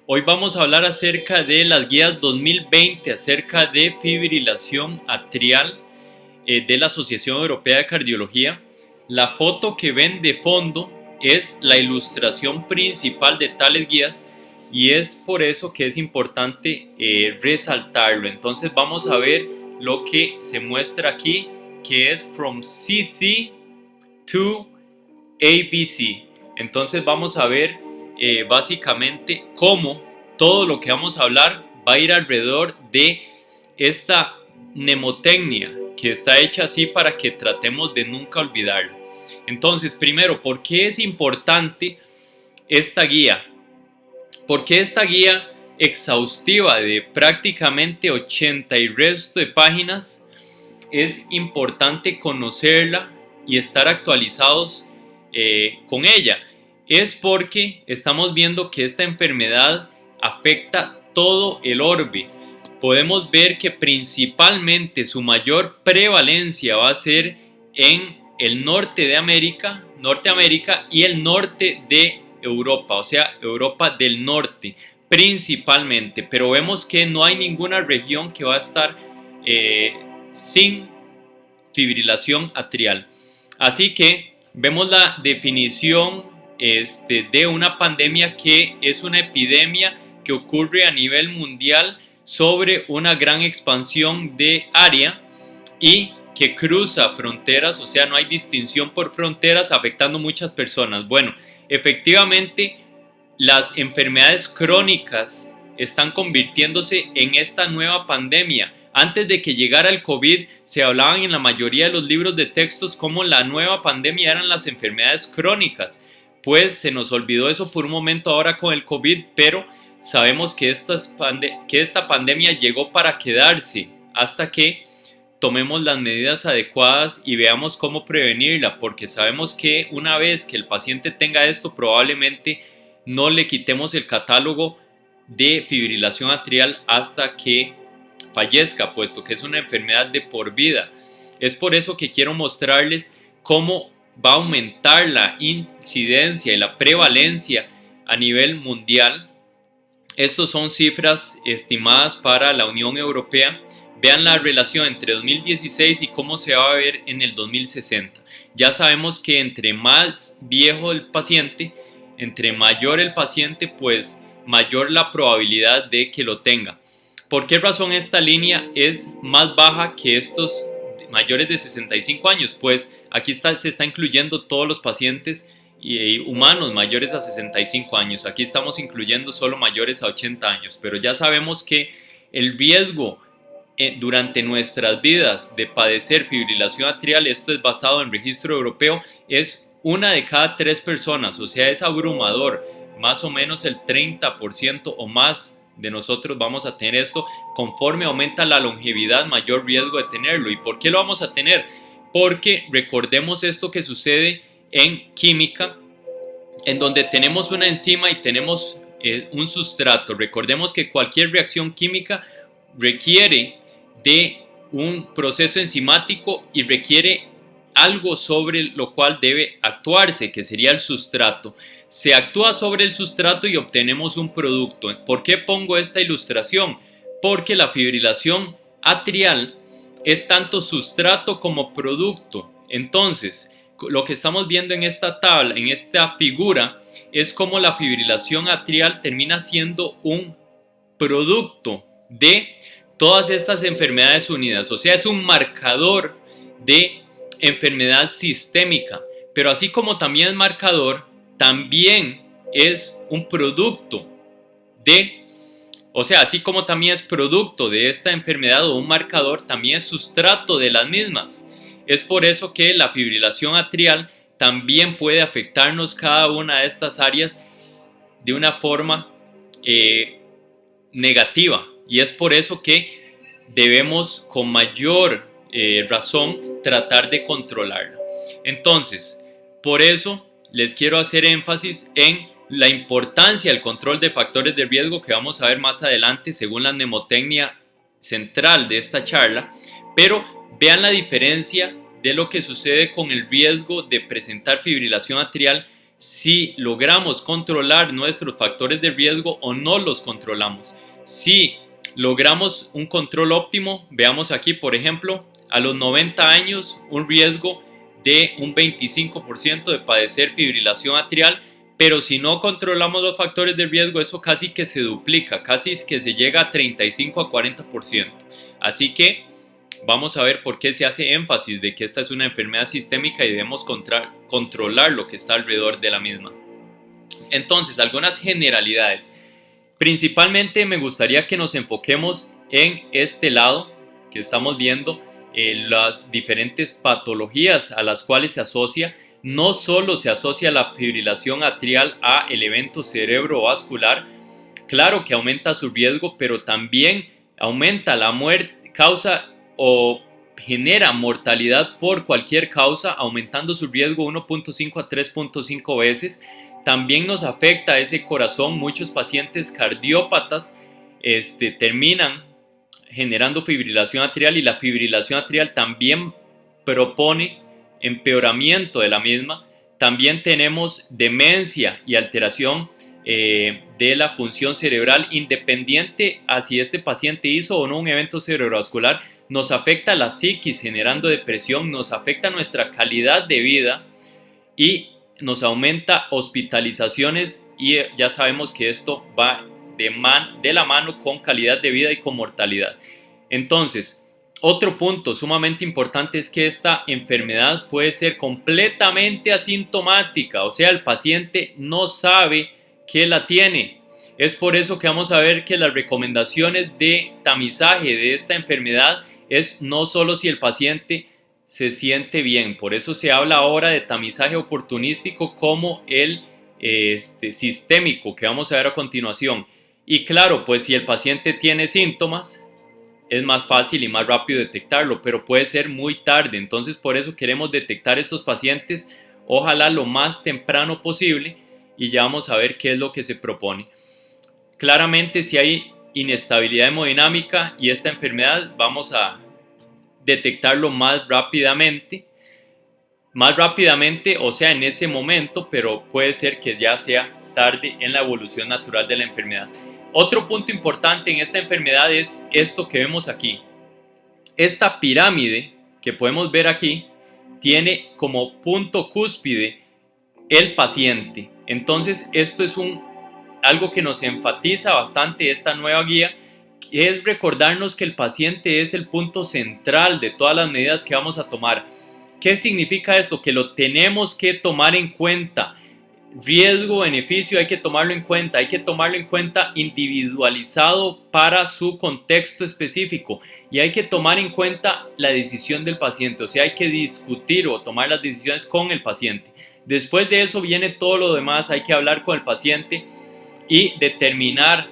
Hoy vamos a hablar acerca de las guías 2020 acerca de fibrilación atrial de la Asociación Europea de Cardiología. La foto que ven de fondo es la ilustración principal de tales guías y es por eso que es importante resaltarlo. Entonces vamos a ver lo que se muestra aquí, que es From CC to ABC. Entonces vamos a ver básicamente cómo todo lo que vamos a hablar va a ir alrededor de esta mnemotecnia que está hecha así para que tratemos de nunca olvidarla. Entonces, primero, ¿por qué es importante esta guía? Porque esta guía exhaustiva de prácticamente 80 y resto de páginas es importante conocerla y estar actualizados con ella. Es porque estamos viendo que esta enfermedad afecta todo el orbe. Podemos ver que principalmente su mayor prevalencia va a ser en el norte de Norteamérica y el norte de Europa, o sea, Europa del norte principalmente, pero vemos que no hay ninguna región que va a estar sin fibrilación atrial. Así que vemos la definición de una pandemia, que es una epidemia que ocurre a nivel mundial sobre una gran expansión de área y que cruza fronteras, o sea, no hay distinción por fronteras, afectando muchas personas. Bueno, efectivamente, las enfermedades crónicas están convirtiéndose en esta nueva pandemia. Antes de que llegara el COVID, se hablaban en la mayoría de los libros de textos como la nueva pandemia eran las enfermedades crónicas. Pues se nos olvidó eso por un momento ahora con el COVID, pero sabemos que esta pandemia llegó para quedarse hasta que tomemos las medidas adecuadas y veamos cómo prevenirla, porque sabemos que una vez que el paciente tenga esto, probablemente no le quitemos el catálogo de fibrilación atrial hasta que fallezca, puesto que es una enfermedad de por vida. Es por eso que quiero mostrarles cómo va a aumentar la incidencia y la prevalencia a nivel mundial. Estos son cifras estimadas para la Unión Europea. Vean la relación entre 2016 y cómo se va a ver en el 2060. Ya sabemos que entre más viejo el paciente, entre mayor el paciente, pues mayor la probabilidad de que lo tenga. ¿Por qué razón esta línea es más baja que estos mayores de 65 años? Pues aquí se está incluyendo todos los pacientes humanos mayores a 65 años. Aquí estamos incluyendo solo mayores a 80 años, pero ya sabemos que el riesgo durante nuestras vidas de padecer fibrilación atrial, esto es basado en registro europeo, es una de cada 3 personas, o sea, es abrumador. Más o menos el 30% o más de nosotros vamos a tener esto. Conforme aumenta la longevidad, mayor riesgo de tenerlo. ¿Y por qué lo vamos a tener? Porque recordemos esto que sucede en química, en donde tenemos una enzima y tenemos un sustrato. Recordemos que cualquier reacción química requiere de un proceso enzimático y requiere algo sobre lo cual debe actuarse, que sería el sustrato. Se actúa sobre el sustrato y obtenemos un producto. ¿Por qué pongo esta ilustración? Porque la fibrilación atrial es tanto sustrato como producto. Entonces, lo que estamos viendo en esta tabla, en esta figura, es como la fibrilación atrial termina siendo un producto de todas estas enfermedades unidas. O sea, es un marcador de enfermedad sistémica, pero así como también es marcador, también es un producto de, o sea, así como también es producto de esta enfermedad o un marcador, también es sustrato de las mismas. Es por eso que la fibrilación atrial también puede afectarnos cada una de estas áreas de una forma negativa, y es por eso que debemos con mayor razón tratar de controlarla. Entonces, por eso les quiero hacer énfasis en la importancia del control de factores de riesgo, que vamos a ver más adelante según la mnemotecnia central de esta charla. Pero vean la diferencia de lo que sucede con el riesgo de presentar fibrilación atrial si logramos controlar nuestros factores de riesgo o no los controlamos. Si logramos un control óptimo, veamos aquí por ejemplo, a los 90 años un riesgo de un 25% de padecer fibrilación atrial, pero si no controlamos los factores de riesgo, eso casi que se duplica, casi que se llega a 35 a 40%. Así que vamos a ver por qué se hace énfasis de que esta es una enfermedad sistémica y debemos controlar lo que está alrededor de la misma. Entonces, algunas generalidades. Principalmente me gustaría que nos enfoquemos en este lado que estamos viendo, las diferentes patologías a las cuales se asocia. No solo se asocia la fibrilación atrial a el evento cerebrovascular, claro que aumenta su riesgo, pero también aumenta la muerte, causa o genera mortalidad por cualquier causa, aumentando su riesgo 1.5 a 3.5 veces. También nos afecta ese corazón. Muchos pacientes cardiópatas terminan generando fibrilación atrial, y la fibrilación atrial también propone empeoramiento de la misma. También tenemos demencia y alteración de la función cerebral, independiente a si este paciente hizo o no un evento cerebrovascular. Nos afecta la psiquis generando depresión, nos afecta nuestra calidad de vida y nos aumenta hospitalizaciones, y ya sabemos que esto va de la mano con calidad de vida y con mortalidad. Entonces, otro punto sumamente importante es que esta enfermedad puede ser completamente asintomática, o sea, el paciente no sabe que la tiene. Es por eso que vamos a ver que las recomendaciones de tamizaje de esta enfermedad es no solo si el paciente se siente bien. Por eso se habla ahora de tamizaje oportunístico como el sistémico, que vamos a ver a continuación. Y claro, pues si el paciente tiene síntomas, es más fácil y más rápido detectarlo, pero puede ser muy tarde. Entonces por eso queremos detectar estos pacientes, ojalá lo más temprano posible, y ya vamos a ver qué es lo que se propone. Claramente, si hay inestabilidad hemodinámica y esta enfermedad, vamos a detectarlo más rápidamente, o sea, en ese momento, pero puede ser que ya sea tarde en la evolución natural de la enfermedad. Otro punto importante en esta enfermedad es esto que vemos aquí. Esta pirámide que podemos ver aquí tiene como punto cúspide el paciente. Entonces esto es algo que nos enfatiza bastante esta nueva guía, que es recordarnos que el paciente es el punto central de todas las medidas que vamos a tomar. ¿Qué significa esto? Que lo tenemos que tomar en cuenta. Riesgo, beneficio, hay que tomarlo en cuenta individualizado para su contexto específico, y hay que tomar en cuenta la decisión del paciente, o sea, hay que discutir o tomar las decisiones con el paciente. Después de eso viene todo lo demás, hay que hablar con el paciente y determinar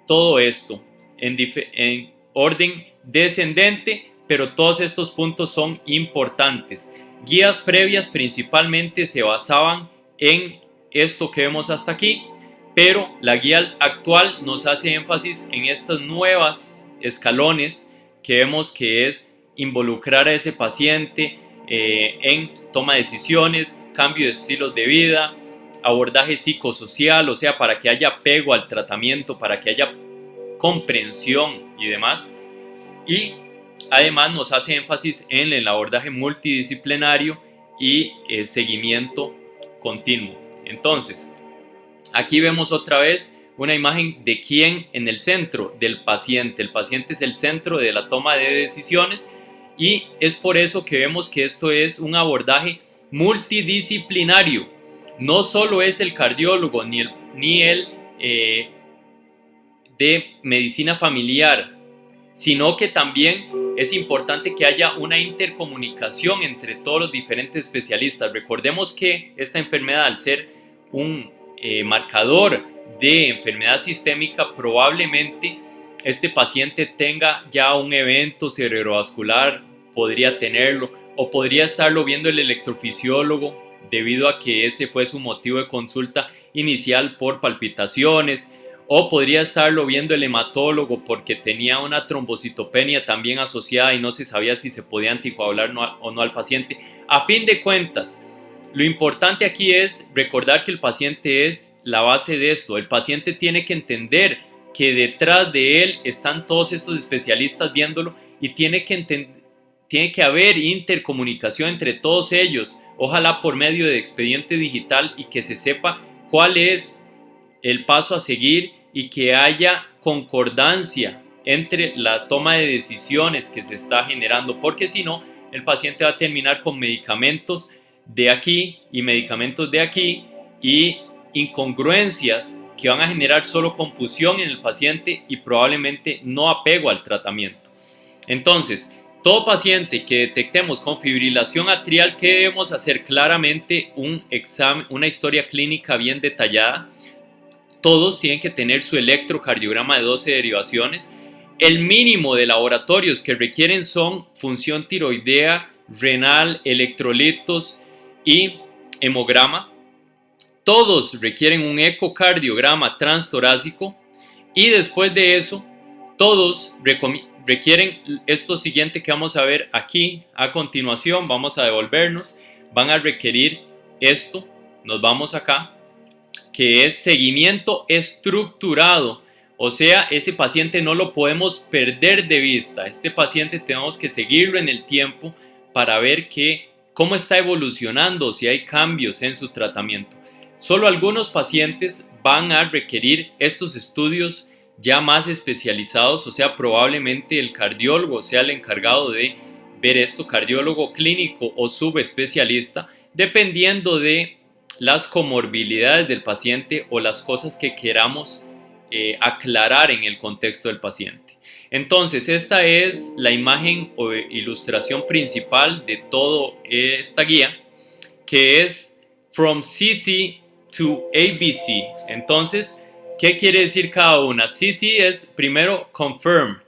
todo esto en orden descendente, pero todos estos puntos son importantes. Guías previas principalmente se basaban en esto que vemos hasta aquí, pero la guía actual nos hace énfasis en estas nuevas escalones que vemos, que es involucrar a ese paciente en toma de decisiones, cambio de estilos de vida, abordaje psicosocial, o sea, para que haya apego al tratamiento, para que haya comprensión y demás. Y además nos hace énfasis en el abordaje multidisciplinario y seguimiento continuo. Entonces, aquí vemos otra vez una imagen de quién en el centro, del paciente. El paciente es el centro de la toma de decisiones, y es por eso que vemos que esto es un abordaje multidisciplinario. No solo es el cardiólogo ni el de medicina familiar, sino que también es importante que haya una intercomunicación entre todos los diferentes especialistas. Recordemos que esta enfermedad, al ser un marcador de enfermedad sistémica, probablemente este paciente tenga ya un evento cerebrovascular, podría tenerlo, o podría estarlo viendo el electrofisiólogo debido a que ese fue su motivo de consulta inicial por palpitaciones, o podría estarlo viendo el hematólogo porque tenía una trombocitopenia también asociada y no se sabía si se podía anticoagular o no al paciente. A fin de cuentas, Lo importante aquí es recordar que el paciente es la base de esto. El paciente tiene que entender que detrás de él están todos estos especialistas viéndolo y tiene que haber intercomunicación entre todos ellos, ojalá por medio de expediente digital, y que se sepa cuál es el paso a seguir y que haya concordancia entre la toma de decisiones que se está generando, porque si no, el paciente va a terminar con medicamentos de aquí y medicamentos de aquí y incongruencias que van a generar solo confusión en el paciente y probablemente no apego al tratamiento. Entonces, todo paciente que detectemos con fibrilación atrial, ¿qué debemos hacer? Claramente un examen, una historia clínica bien detallada. Todos tienen que tener su electrocardiograma de 12 derivaciones. El mínimo de laboratorios que requieren son función tiroidea, renal, electrolitos y hemograma. Todos requieren un ecocardiograma transtorácico y después de eso, todos requieren esto siguiente que vamos a ver aquí a continuación. Vamos a devolvernos, van a requerir esto, nos vamos acá, que es seguimiento estructurado. O sea, ese paciente no lo podemos perder de vista. Este paciente tenemos que seguirlo en el tiempo para ver cómo está evolucionando, si hay cambios en su tratamiento. Solo algunos pacientes van a requerir estos estudios ya más especializados, o sea, probablemente el cardiólogo sea el encargado de ver esto, cardiólogo clínico o subespecialista, dependiendo de las comorbilidades del paciente o las cosas que queramos aclarar en el contexto del paciente. Entonces, esta es la imagen o ilustración principal de toda esta guía, que es From CC to ABC. Entonces, ¿qué quiere decir cada una? CC es primero confirm,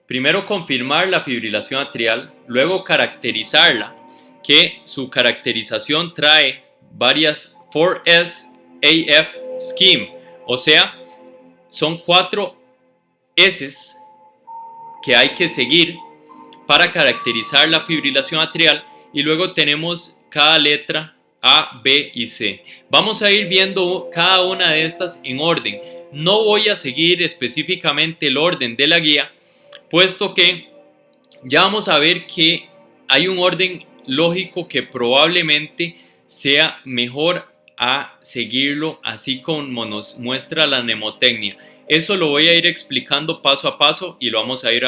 primero confirmar la fibrilación atrial, luego caracterizarla, que su caracterización trae varias 4S AF scheme, o sea, son 4 S's que hay que seguir para caracterizar la fibrilación atrial, y luego tenemos cada letra A, B y C. Vamos a ir viendo cada una de estas en orden. No voy a seguir específicamente el orden de la guía, puesto que ya vamos a ver que hay un orden lógico que probablemente sea mejor a seguirlo así como nos muestra la mnemotecnia. Eso lo voy a ir explicando paso a paso y lo vamos a ir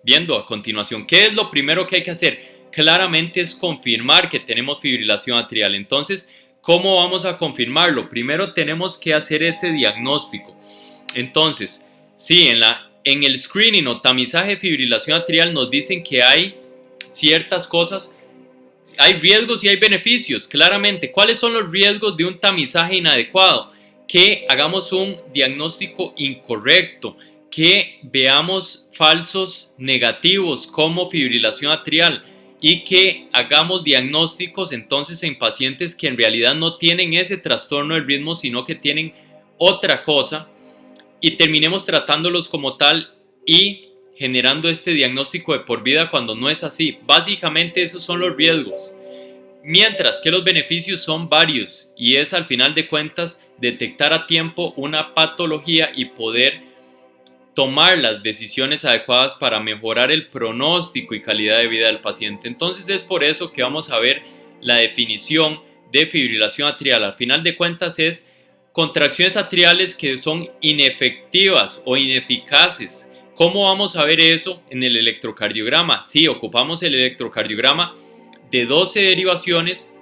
viendo a continuación. ¿Qué es lo primero que hay que hacer? Claramente es confirmar que tenemos fibrilación atrial. Entonces, ¿cómo vamos a confirmarlo? Primero tenemos que hacer ese diagnóstico. Entonces, sí, en el screening o tamizaje de fibrilación atrial nos dicen que hay ciertas cosas, hay riesgos y hay beneficios, claramente. ¿Cuáles son los riesgos de un tamizaje inadecuado? Que hagamos un diagnóstico incorrecto, que veamos falsos negativos como fibrilación atrial y que hagamos diagnósticos entonces en pacientes que en realidad no tienen ese trastorno del ritmo, sino que tienen otra cosa, y terminemos tratándolos como tal y generando este diagnóstico de por vida cuando no es así. Básicamente esos son los riesgos, mientras que los beneficios son varios, y es al final de cuentas detectar a tiempo una patología y poder tomar las decisiones adecuadas para mejorar el pronóstico y calidad de vida del paciente. Entonces es por eso que vamos a ver la definición de fibrilación atrial. Al final de cuentas es contracciones atriales que son inefectivas o ineficaces. ¿Cómo vamos a ver eso en el electrocardiograma? Sí, ocupamos el electrocardiograma de 12 derivaciones,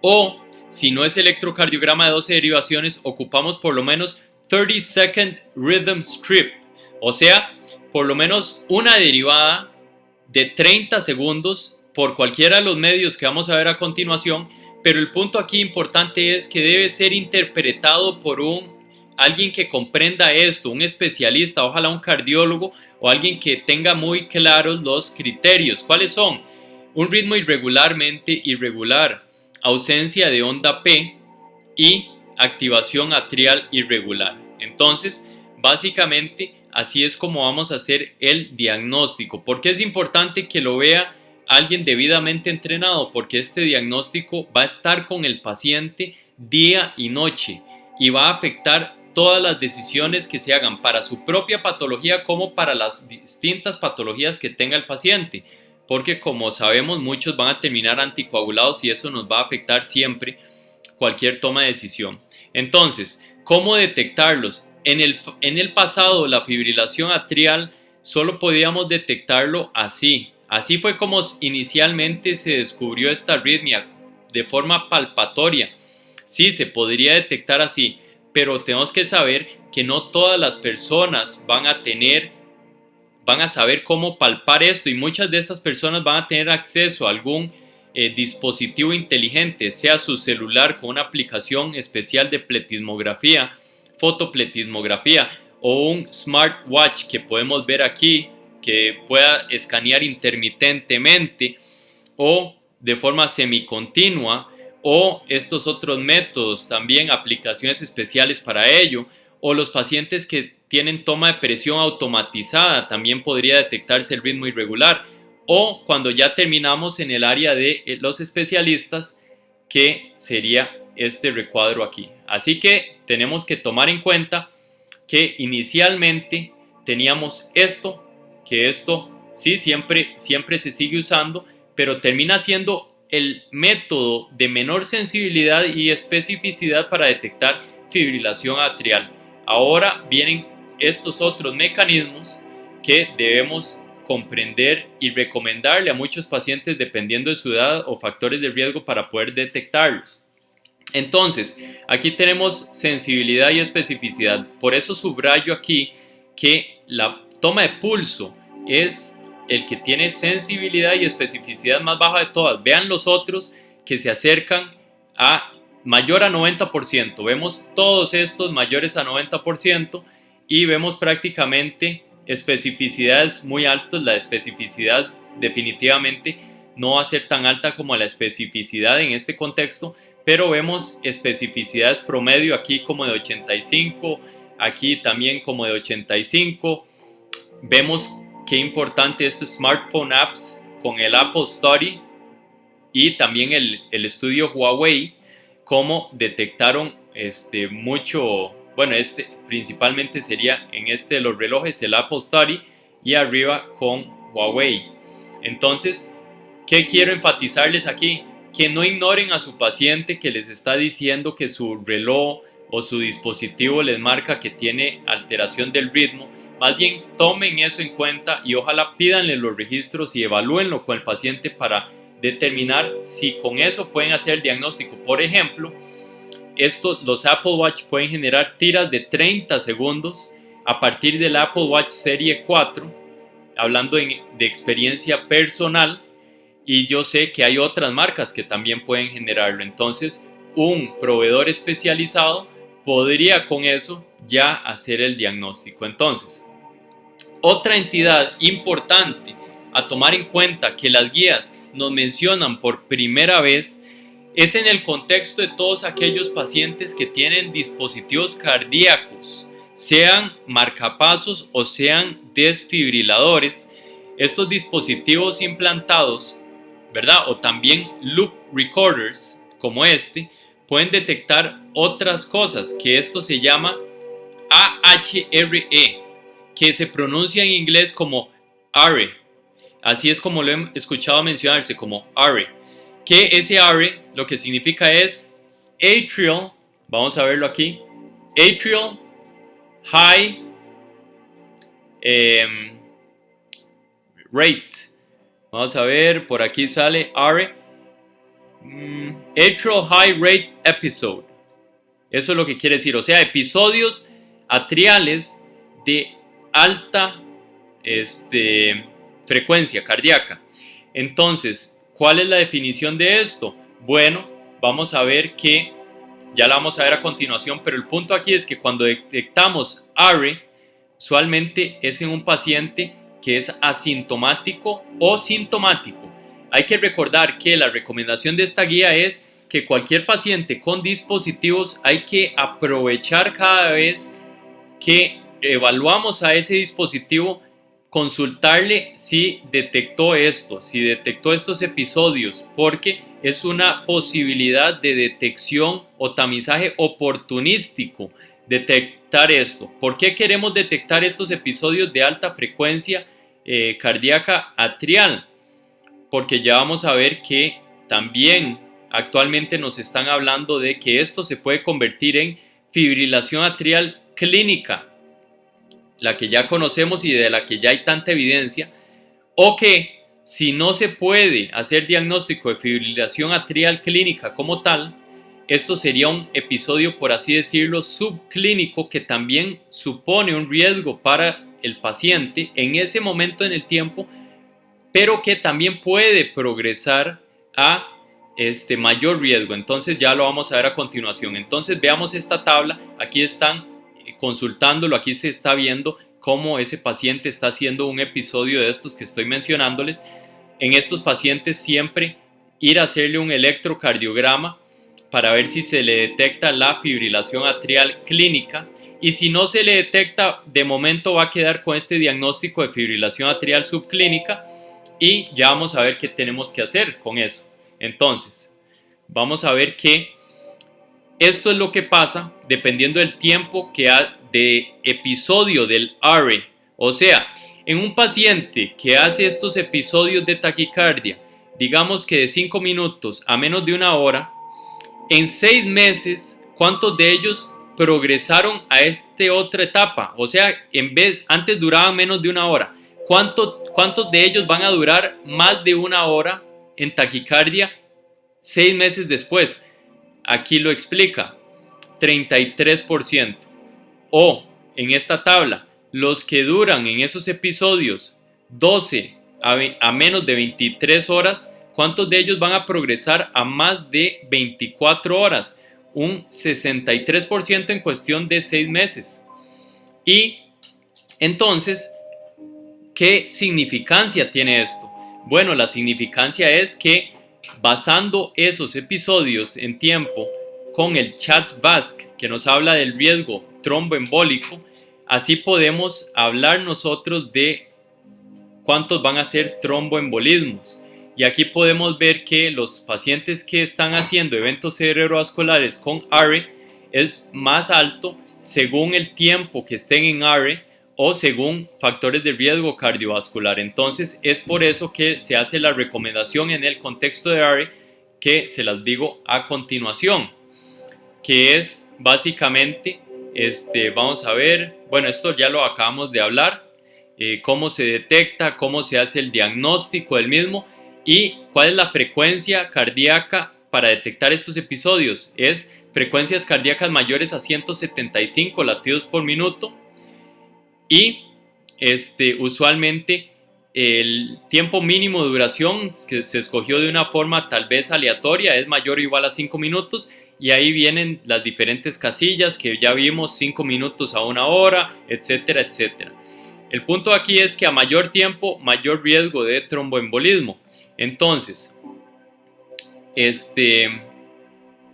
o si no es electrocardiograma de 12 derivaciones, ocupamos por lo menos 30-second rhythm strip, o sea, por lo menos una derivada de 30 segundos por cualquiera de los medios que vamos a ver a continuación. Pero el punto aquí importante es que debe ser interpretado por alguien que comprenda esto, un especialista, ojalá un cardiólogo o alguien que tenga muy claros los criterios. ¿Cuáles son? Un ritmo irregularmente irregular, ausencia de onda P y activación atrial irregular. Entonces, básicamente así es como vamos a hacer el diagnóstico. ¿Por qué es importante que lo vea alguien debidamente entrenado, porque este diagnóstico va a estar con el paciente día y noche y va a afectar todas las decisiones que se hagan para su propia patología como para las distintas patologías que tenga el paciente, porque como sabemos muchos van a terminar anticoagulados y eso nos va a afectar siempre cualquier toma de decisión. Entonces, ¿cómo detectarlos? En el pasado la fibrilación atrial solo podíamos detectarlo así. Así fue como inicialmente se descubrió esta arritmia, de forma palpatoria. Sí, se podría detectar así, pero tenemos que saber que no todas las personas van a saber cómo palpar esto, y muchas de estas personas van a tener acceso a algún dispositivo inteligente, sea su celular con una aplicación especial de pletismografía, fotopletismografía, o un smartwatch que podemos ver aquí que pueda escanear intermitentemente o de forma semicontinua, o estos otros métodos también, aplicaciones especiales para ello, o los pacientes que tienen toma de presión automatizada, también podría detectarse el ritmo irregular, o cuando ya terminamos en el área de los especialistas, que sería este recuadro aquí. Así que tenemos que tomar en cuenta que inicialmente teníamos esto, que esto sí siempre se sigue usando, pero termina siendo el método de menor sensibilidad y especificidad para detectar fibrilación atrial. Ahora vienen estos otros mecanismos que debemos comprender y recomendarle a muchos pacientes dependiendo de su edad o factores de riesgo para poder detectarlos. Entonces, aquí tenemos sensibilidad y especificidad. Por eso subrayo aquí que la toma de pulso es el que tiene sensibilidad y especificidad más baja de todas. Vean los otros que se acercan a mayor a 90%. Vemos todos estos mayores a 90% y vemos prácticamente especificidades muy altas. La especificidad definitivamente no va a ser tan alta como la especificidad en este contexto, pero vemos especificidades promedio aquí como de 85, aquí también como de 85. Vemos qué importante estos smartphone apps con el Apple Study y también el estudio Huawei, cómo detectaron mucho, bueno, principalmente sería en de los relojes, el Apple Study, y arriba con Huawei. Entonces, ¿qué quiero enfatizarles aquí? Que no ignoren a su paciente que les está diciendo que su reloj o su dispositivo les marca que tiene alteración del ritmo. Más bien tomen eso en cuenta y ojalá pídanle los registros y evalúenlo con el paciente para determinar si con eso pueden hacer el diagnóstico. Por ejemplo, los Apple Watch pueden generar tiras de 30 segundos a partir del Apple Watch Serie 4, hablando de experiencia personal. Y yo sé que hay otras marcas que también pueden generarlo. Entonces, un proveedor especializado podría con eso ya hacer el diagnóstico. Entonces, otra entidad importante a tomar en cuenta que las guías nos mencionan por primera vez es en el contexto de todos aquellos pacientes que tienen dispositivos cardíacos, sean marcapasos o sean desfibriladores. Estos dispositivos implantados, ¿verdad? O también loop recorders como pueden detectar otras cosas, que esto se llama AHRE, que se pronuncia en inglés como ARE. Así es como lo he escuchado mencionarse, como ARE. Que ese ARE lo que significa es atrial, vamos a verlo aquí, atrial high rate. Vamos a ver, por aquí sale ARE, atrial high rate episode. Eso es lo que quiere decir, o sea, episodios atriales de alta frecuencia cardíaca. Entonces, ¿cuál es la definición de esto? Bueno, vamos a ver que ya la vamos a ver a continuación, pero el punto aquí es que cuando detectamos ARE, usualmente es en un paciente que es asintomático o sintomático. Hay que recordar que la recomendación de esta guía es que cualquier paciente con dispositivos hay que aprovechar cada vez que evaluamos a ese dispositivo consultarle si detectó estos episodios, porque es una posibilidad de detección o tamizaje oportunístico detectar esto. ¿Por qué queremos detectar estos episodios de alta frecuencia cardíaca atrial? Porque ya vamos a ver que también actualmente nos están hablando de que esto se puede convertir en fibrilación atrial clínica, la que ya conocemos y de la que ya hay tanta evidencia, o que si no se puede hacer diagnóstico de fibrilación atrial clínica como tal, esto sería un episodio, por así decirlo, subclínico, que también supone un riesgo para el paciente en ese momento en el tiempo, pero que también puede progresar a mayor riesgo. Entonces ya lo vamos a ver a continuación. Entonces veamos esta tabla. Aquí están consultándolo, aquí se está viendo cómo ese paciente está haciendo un episodio de estos que estoy mencionándoles. En estos pacientes siempre ir a hacerle un electrocardiograma para ver si se le detecta la fibrilación atrial clínica, y si no se le detecta, de momento va a quedar con este diagnóstico de fibrilación atrial subclínica, y ya vamos a ver qué tenemos que hacer con eso. Entonces, vamos a ver que esto es lo que pasa dependiendo del tiempo que ha de episodio del ARE. O sea, en un paciente que hace estos episodios de taquicardia, digamos que de 5 minutos a menos de una hora, en 6 meses, ¿cuántos de ellos progresaron a esta otra etapa? O sea, antes duraban menos de una hora. ¿Cuántos de ellos van a durar más de una hora en taquicardia 6 meses después? Aquí lo explica, 33%. O en esta tabla, los que duran en esos episodios 12 a menos de 23 horas, ¿cuántos de ellos van a progresar a más de 24 horas? Un 63% en cuestión de 6 meses. Y entonces, ¿qué significancia tiene esto? Bueno, la significancia es que basando esos episodios en tiempo con el CHA2-VASc, que nos habla del riesgo tromboembólico, así podemos hablar nosotros de cuántos van a ser tromboembolismos. Y aquí podemos ver que los pacientes que están haciendo eventos cerebrovasculares con ARE es más alto según el tiempo que estén en ARE o según factores de riesgo cardiovascular. Entonces es por eso que se hace la recomendación en el contexto de ARE, que se las digo a continuación, que es básicamente, vamos a ver, bueno, esto ya lo acabamos de hablar, cómo se detecta, cómo se hace el diagnóstico del mismo y cuál es la frecuencia cardíaca para detectar estos episodios. Es frecuencias cardíacas mayores a 175 latidos por minuto, y usualmente el tiempo mínimo de duración que se escogió de una forma tal vez aleatoria es mayor o igual a 5 minutos, y ahí vienen las diferentes casillas que ya vimos, 5 minutos a una hora, etcétera, etcétera. El punto aquí es que a mayor tiempo, mayor riesgo de tromboembolismo. Entonces,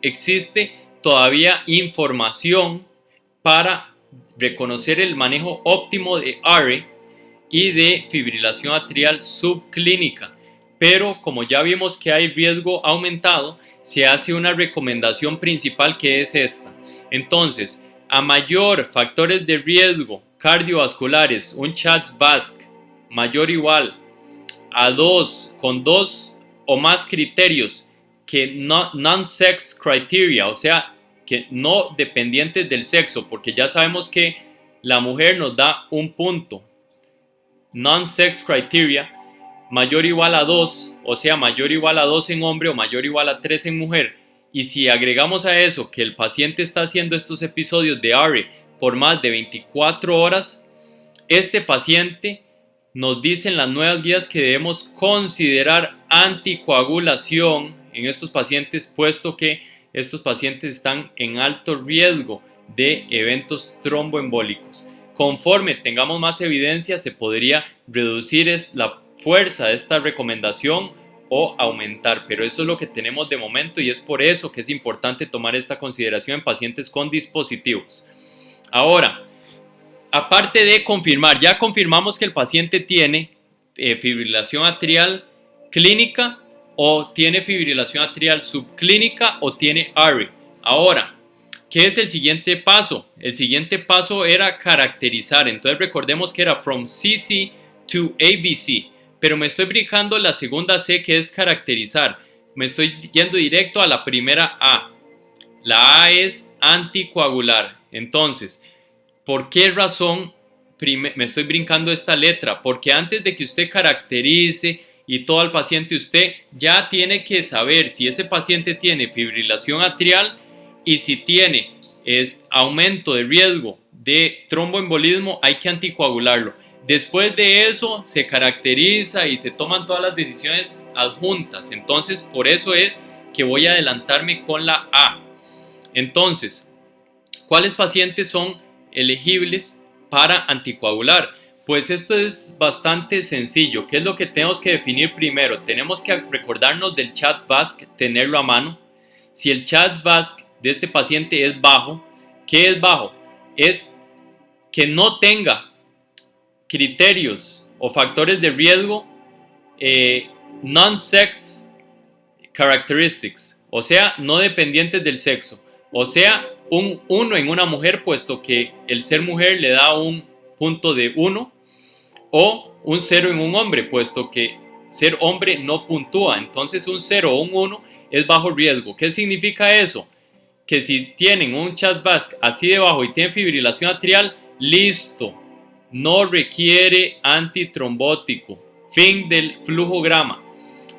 existe todavía información para reconocer el manejo óptimo de ARE y de fibrilación atrial subclínica, pero como ya vimos que hay riesgo aumentado, se hace una recomendación principal, que es esta. Entonces, a mayor factores de riesgo cardiovasculares, un CHA2-VASc mayor o igual a 2, con 2 o más criterios que non-sex criteria, o sea, que no dependientes del sexo, porque ya sabemos que la mujer nos da un punto. Non-sex criteria, mayor o igual a 2, o sea, mayor o igual a 2 en hombre o mayor o igual a 3 en mujer. Y si agregamos a eso que el paciente está haciendo estos episodios de ARE por más de 24 horas, este paciente, nos dicen las nuevas guías, que debemos considerar anticoagulación en estos pacientes, puesto que estos pacientes están en alto riesgo de eventos tromboembólicos. Conforme tengamos más evidencia, se podría reducir la fuerza de esta recomendación o aumentar, pero eso es lo que tenemos de momento, y es por eso que es importante tomar esta consideración en pacientes con dispositivos. Ahora, aparte de confirmar, ya confirmamos que el paciente tiene fibrilación atrial clínica o tiene fibrilación atrial subclínica o tiene ARI. Ahora, ¿qué es el siguiente paso? El siguiente paso era caracterizar. Entonces recordemos que era from CC to ABC, pero me estoy brincando la segunda C, que es caracterizar. Me estoy yendo directo a la primera A. La A es anticoagular. Entonces, ¿por qué razón me estoy brincando esta letra? Porque antes de que usted caracterice y todo al paciente, usted ya tiene que saber si ese paciente tiene fibrilación atrial y si tiene aumento de riesgo de tromboembolismo, hay que anticoagularlo. Después de eso se caracteriza y se toman todas las decisiones adjuntas. Entonces, por eso es que voy a adelantarme con la A. Entonces, ¿cuáles pacientes son elegibles para anticoagular? Pues esto es bastante sencillo. ¿Qué es lo que tenemos que definir primero? Tenemos que recordarnos del CHA2-VASc, tenerlo a mano. Si el CHA2-VASc de este paciente es bajo, ¿qué es bajo? Es que no tenga criterios o factores de riesgo non-sex characteristics, o sea, no dependientes del sexo. O sea, un 1 en una mujer, puesto que el ser mujer le da un punto de 1, o un 0 en un hombre, puesto que ser hombre no puntúa. Entonces un 0 o un 1 es bajo riesgo. ¿Qué significa eso? Que si tienen un CHA2-VASc así de bajo y tienen fibrilación atrial, listo, no requiere antitrombótico, fin del flujograma.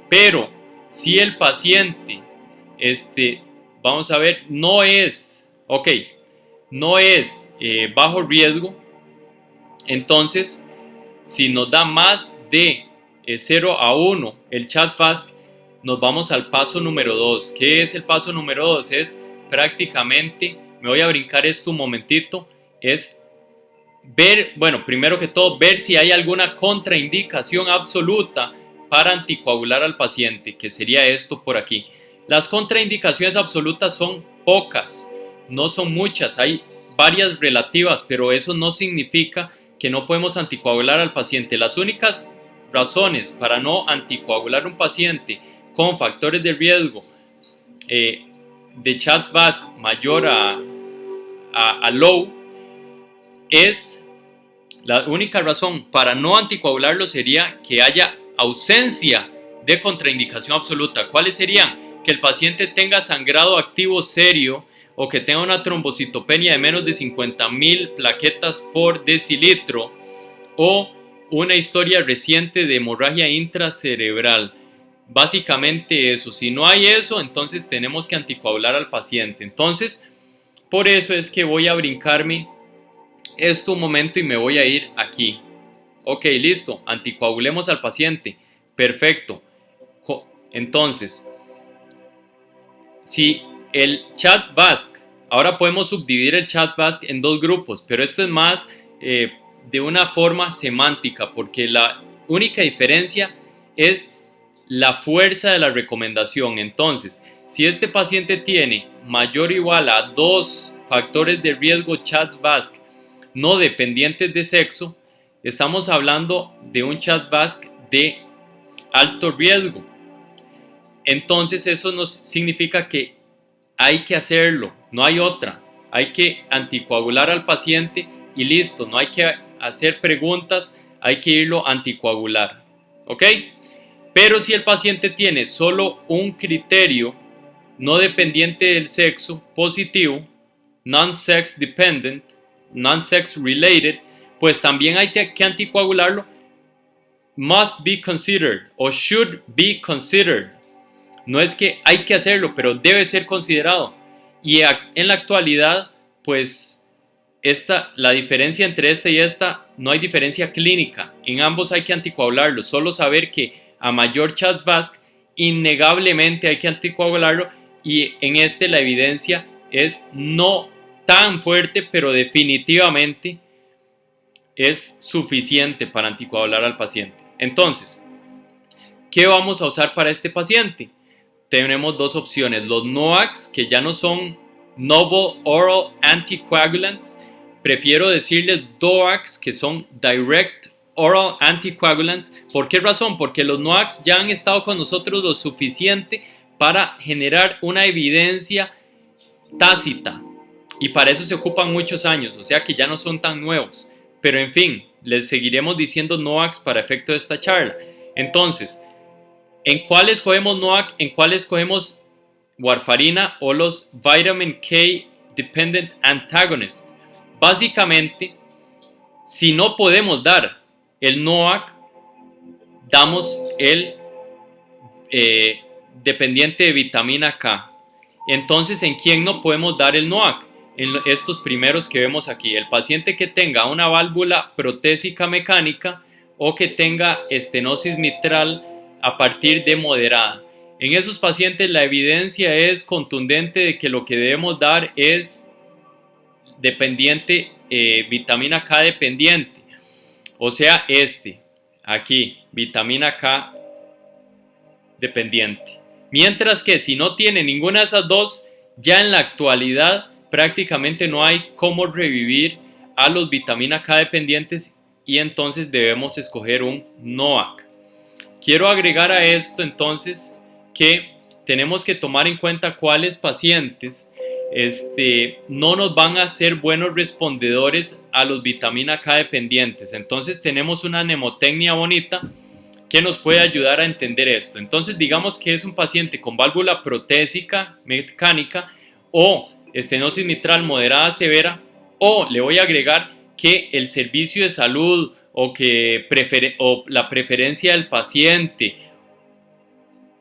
Pero si el paciente, vamos a ver, no es bajo riesgo, entonces si nos da más de 0 a 1 el CHA2-VASc, nos vamos al paso número 2. ¿Qué es el paso número 2? Es prácticamente, me voy a brincar esto un momentito, es ver, bueno, primero que todo, ver si hay alguna contraindicación absoluta para anticoagular al paciente, que sería esto por aquí. Las contraindicaciones absolutas son pocas, no son muchas, hay varias relativas, pero eso no significa que no podemos anticoagular al paciente. Las únicas razones para no anticoagular a un paciente con factores de riesgo de CHA2-VASc mayor a low, es la única razón para no anticoagularlo sería que haya ausencia de contraindicación absoluta. ¿Cuáles serían? Que el paciente tenga sangrado activo serio o que tenga una trombocitopenia de menos de 50.000 plaquetas por decilitro o una historia reciente de hemorragia intracerebral. Básicamente eso. Si no hay eso, entonces tenemos que anticoagular al paciente. Entonces, por eso es que voy a brincarme esto un momento y me voy a ir aquí. Ok, listo, anticoagulemos al paciente. Perfecto. Entonces, si el CHA2-VASc, ahora podemos subdividir el CHA2-VASc en dos grupos, pero esto es más de una forma semántica, porque la única diferencia es la fuerza de la recomendación. Entonces, si este paciente tiene mayor o igual a 2 factores de riesgo CHA2-VASc no dependientes de sexo, estamos hablando de un CHA2-VASc de alto riesgo. Entonces eso nos significa que hay que hacerlo, no hay otra. Hay que anticoagular al paciente y listo, no hay que hacer preguntas, hay que irlo a anticoagular. ¿Ok? Pero si el paciente tiene solo un criterio no dependiente del sexo positivo, non-sex dependent, non-sex related, pues también hay que anticoagularlo. Must be considered o should be considered. No es que hay que hacerlo, pero debe ser considerado. Y en la actualidad, pues la diferencia entre esta y esta, no hay diferencia clínica. En ambos hay que anticoagularlo. Solo saber que a mayor CHA2-VASc, innegablemente hay que anticoagularlo. Y en la evidencia es no tan fuerte, pero definitivamente es suficiente para anticoagular al paciente. Entonces, ¿qué vamos a usar para este paciente? Tenemos dos opciones, los NOACs, que ya no son Novel Oral Anticoagulants, prefiero decirles DOACs, que son Direct Oral Anticoagulants. ¿Por qué razón? Porque los NOACs ya han estado con nosotros lo suficiente para generar una evidencia tácita, y para eso se ocupan muchos años, o sea que ya no son tan nuevos. Pero en fin, les seguiremos diciendo NOACs para efecto de esta charla. Entonces, ¿en cuáles cogemos NOAC? ¿En cuáles cogemos warfarina o los vitamin K dependent antagonists? Básicamente, si no podemos dar el NOAC, damos el dependiente de vitamina K. Entonces, ¿en quién no podemos dar el NOAC? En estos primeros que vemos aquí, el paciente que tenga una válvula protésica mecánica o que tenga estenosis mitral a partir de moderada. En esos pacientes la evidencia es contundente de que lo que debemos dar es dependiente, vitamina K dependiente, o sea aquí, vitamina K dependiente. Mientras que si no tiene ninguna de esas dos, ya en la actualidad prácticamente no hay cómo revivir a los vitamina K dependientes, y entonces debemos escoger un NOAC. Quiero agregar a esto entonces que tenemos que tomar en cuenta cuáles pacientes no nos van a ser buenos respondedores a los vitamina K dependientes. Entonces tenemos una mnemotecnia bonita que nos puede ayudar a entender esto. Entonces digamos que es un paciente con válvula protésica mecánica o estenosis mitral moderada severa, o le voy a agregar que el servicio de salud o la preferencia del paciente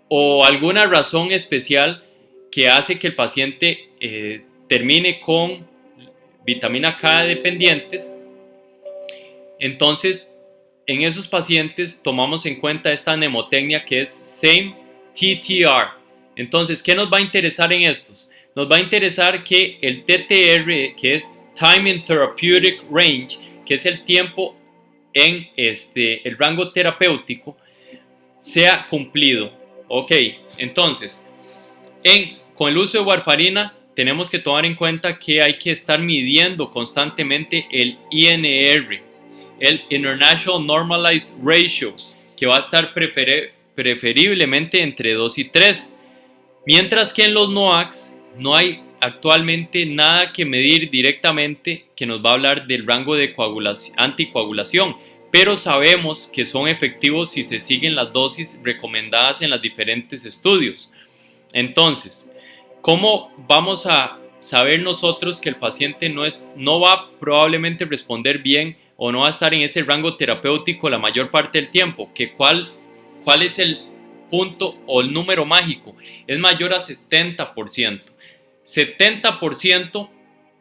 o alguna razón especial que hace que el paciente termine con vitamina K dependientes. Entonces en esos pacientes tomamos en cuenta esta mnemotecnia que es SAME TTR. Entonces, ¿qué nos va a interesar en estos? Nos va a interesar que el TTR, que es Time in Therapeutic Range, que es el tiempo en el rango terapéutico, sea cumplido. Ok, entonces, con el uso de warfarina tenemos que tomar en cuenta que hay que estar midiendo constantemente el INR, el International Normalized Ratio, que va a estar preferiblemente entre 2 y 3. Mientras que en los NOACs no hay actualmente nada que medir directamente que nos va a hablar del rango de anticoagulación, pero sabemos que son efectivos si se siguen las dosis recomendadas en los diferentes estudios. Entonces, ¿cómo vamos a saber nosotros que el paciente no va a probablemente responder bien o no va a estar en ese rango terapéutico la mayor parte del tiempo? ¿Cuál es el punto o el número mágico? Es mayor a 70%. 70%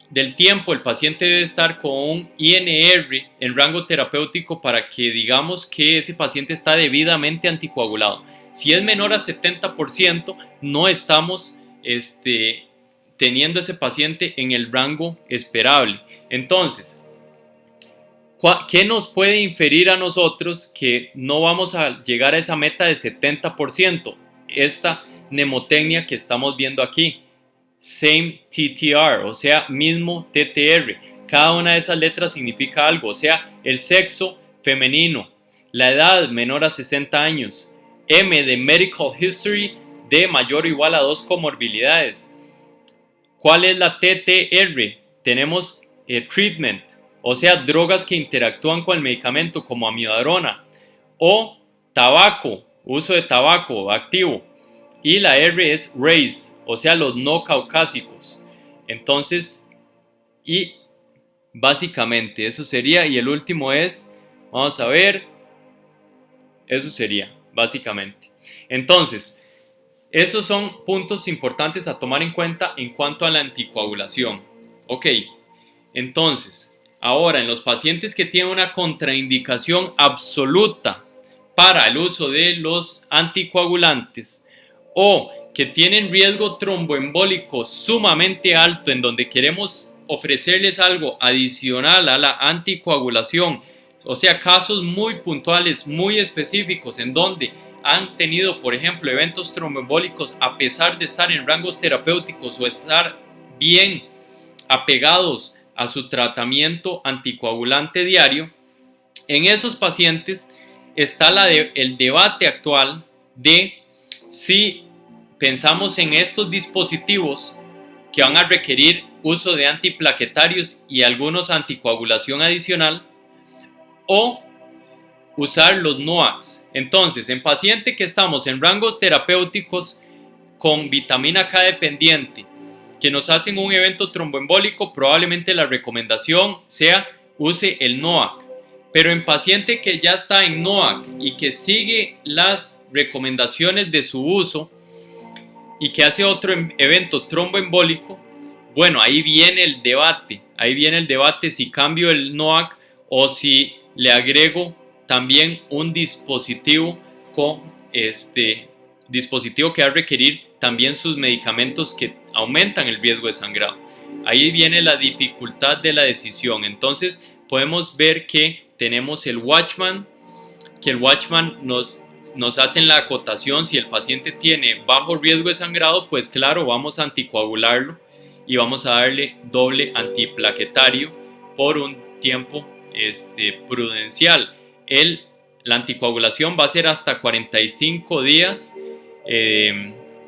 del tiempo el paciente debe estar con un INR en rango terapéutico para que digamos que ese paciente está debidamente anticoagulado. Si es menor a 70%, no estamos teniendo ese paciente en el rango esperable. Entonces, ¿qué nos puede inferir a nosotros que no vamos a llegar a esa meta de 70%? Esta mnemotecnia que estamos viendo aquí, SAME TTR, o sea, mismo TTR. Cada una de esas letras significa algo, o sea, el sexo femenino, la edad menor a 60 años, M de Medical History de mayor o igual a 2 comorbilidades. ¿Cuál es la TTR? Tenemos treatment, o sea, drogas que interactúan con el medicamento como amiodarona, o tabaco, uso de tabaco activo. Y la R es race, o sea, los no caucásicos. Entonces, y básicamente eso sería. Y el último es, vamos a ver, eso sería, básicamente. Entonces, esos son puntos importantes a tomar en cuenta en cuanto a la anticoagulación. Ok, entonces, ahora en los pacientes que tienen una contraindicación absoluta para el uso de los anticoagulantes, o que tienen riesgo tromboembólico sumamente alto, en donde queremos ofrecerles algo adicional a la anticoagulación, o sea, casos muy puntuales, muy específicos, en donde han tenido, por ejemplo, eventos tromboembólicos a pesar de estar en rangos terapéuticos o estar bien apegados a su tratamiento anticoagulante diario, en esos pacientes está el debate actual de si pensamos en estos dispositivos que van a requerir uso de antiplaquetarios y algunos anticoagulación adicional, o usar los NOACs. Entonces, en paciente que estamos en rangos terapéuticos con vitamina K dependiente, que nos hacen un evento tromboembólico, probablemente la recomendación sea use el NOAC. Pero en paciente que ya está en NOAC y que sigue las recomendaciones de su uso y que hace otro evento tromboembólico, bueno, ahí viene el debate si cambio el NOAC o si le agrego también un dispositivo dispositivo que va a requerir también sus medicamentos que aumentan el riesgo de sangrado. Ahí viene la dificultad de la decisión. Entonces podemos ver que tenemos el Watchman, que el Watchman nos hace la acotación. Si el paciente tiene bajo riesgo de sangrado, pues claro, vamos a anticoagularlo y vamos a darle doble antiplaquetario por un tiempo prudencial. La anticoagulación va a ser hasta 45 días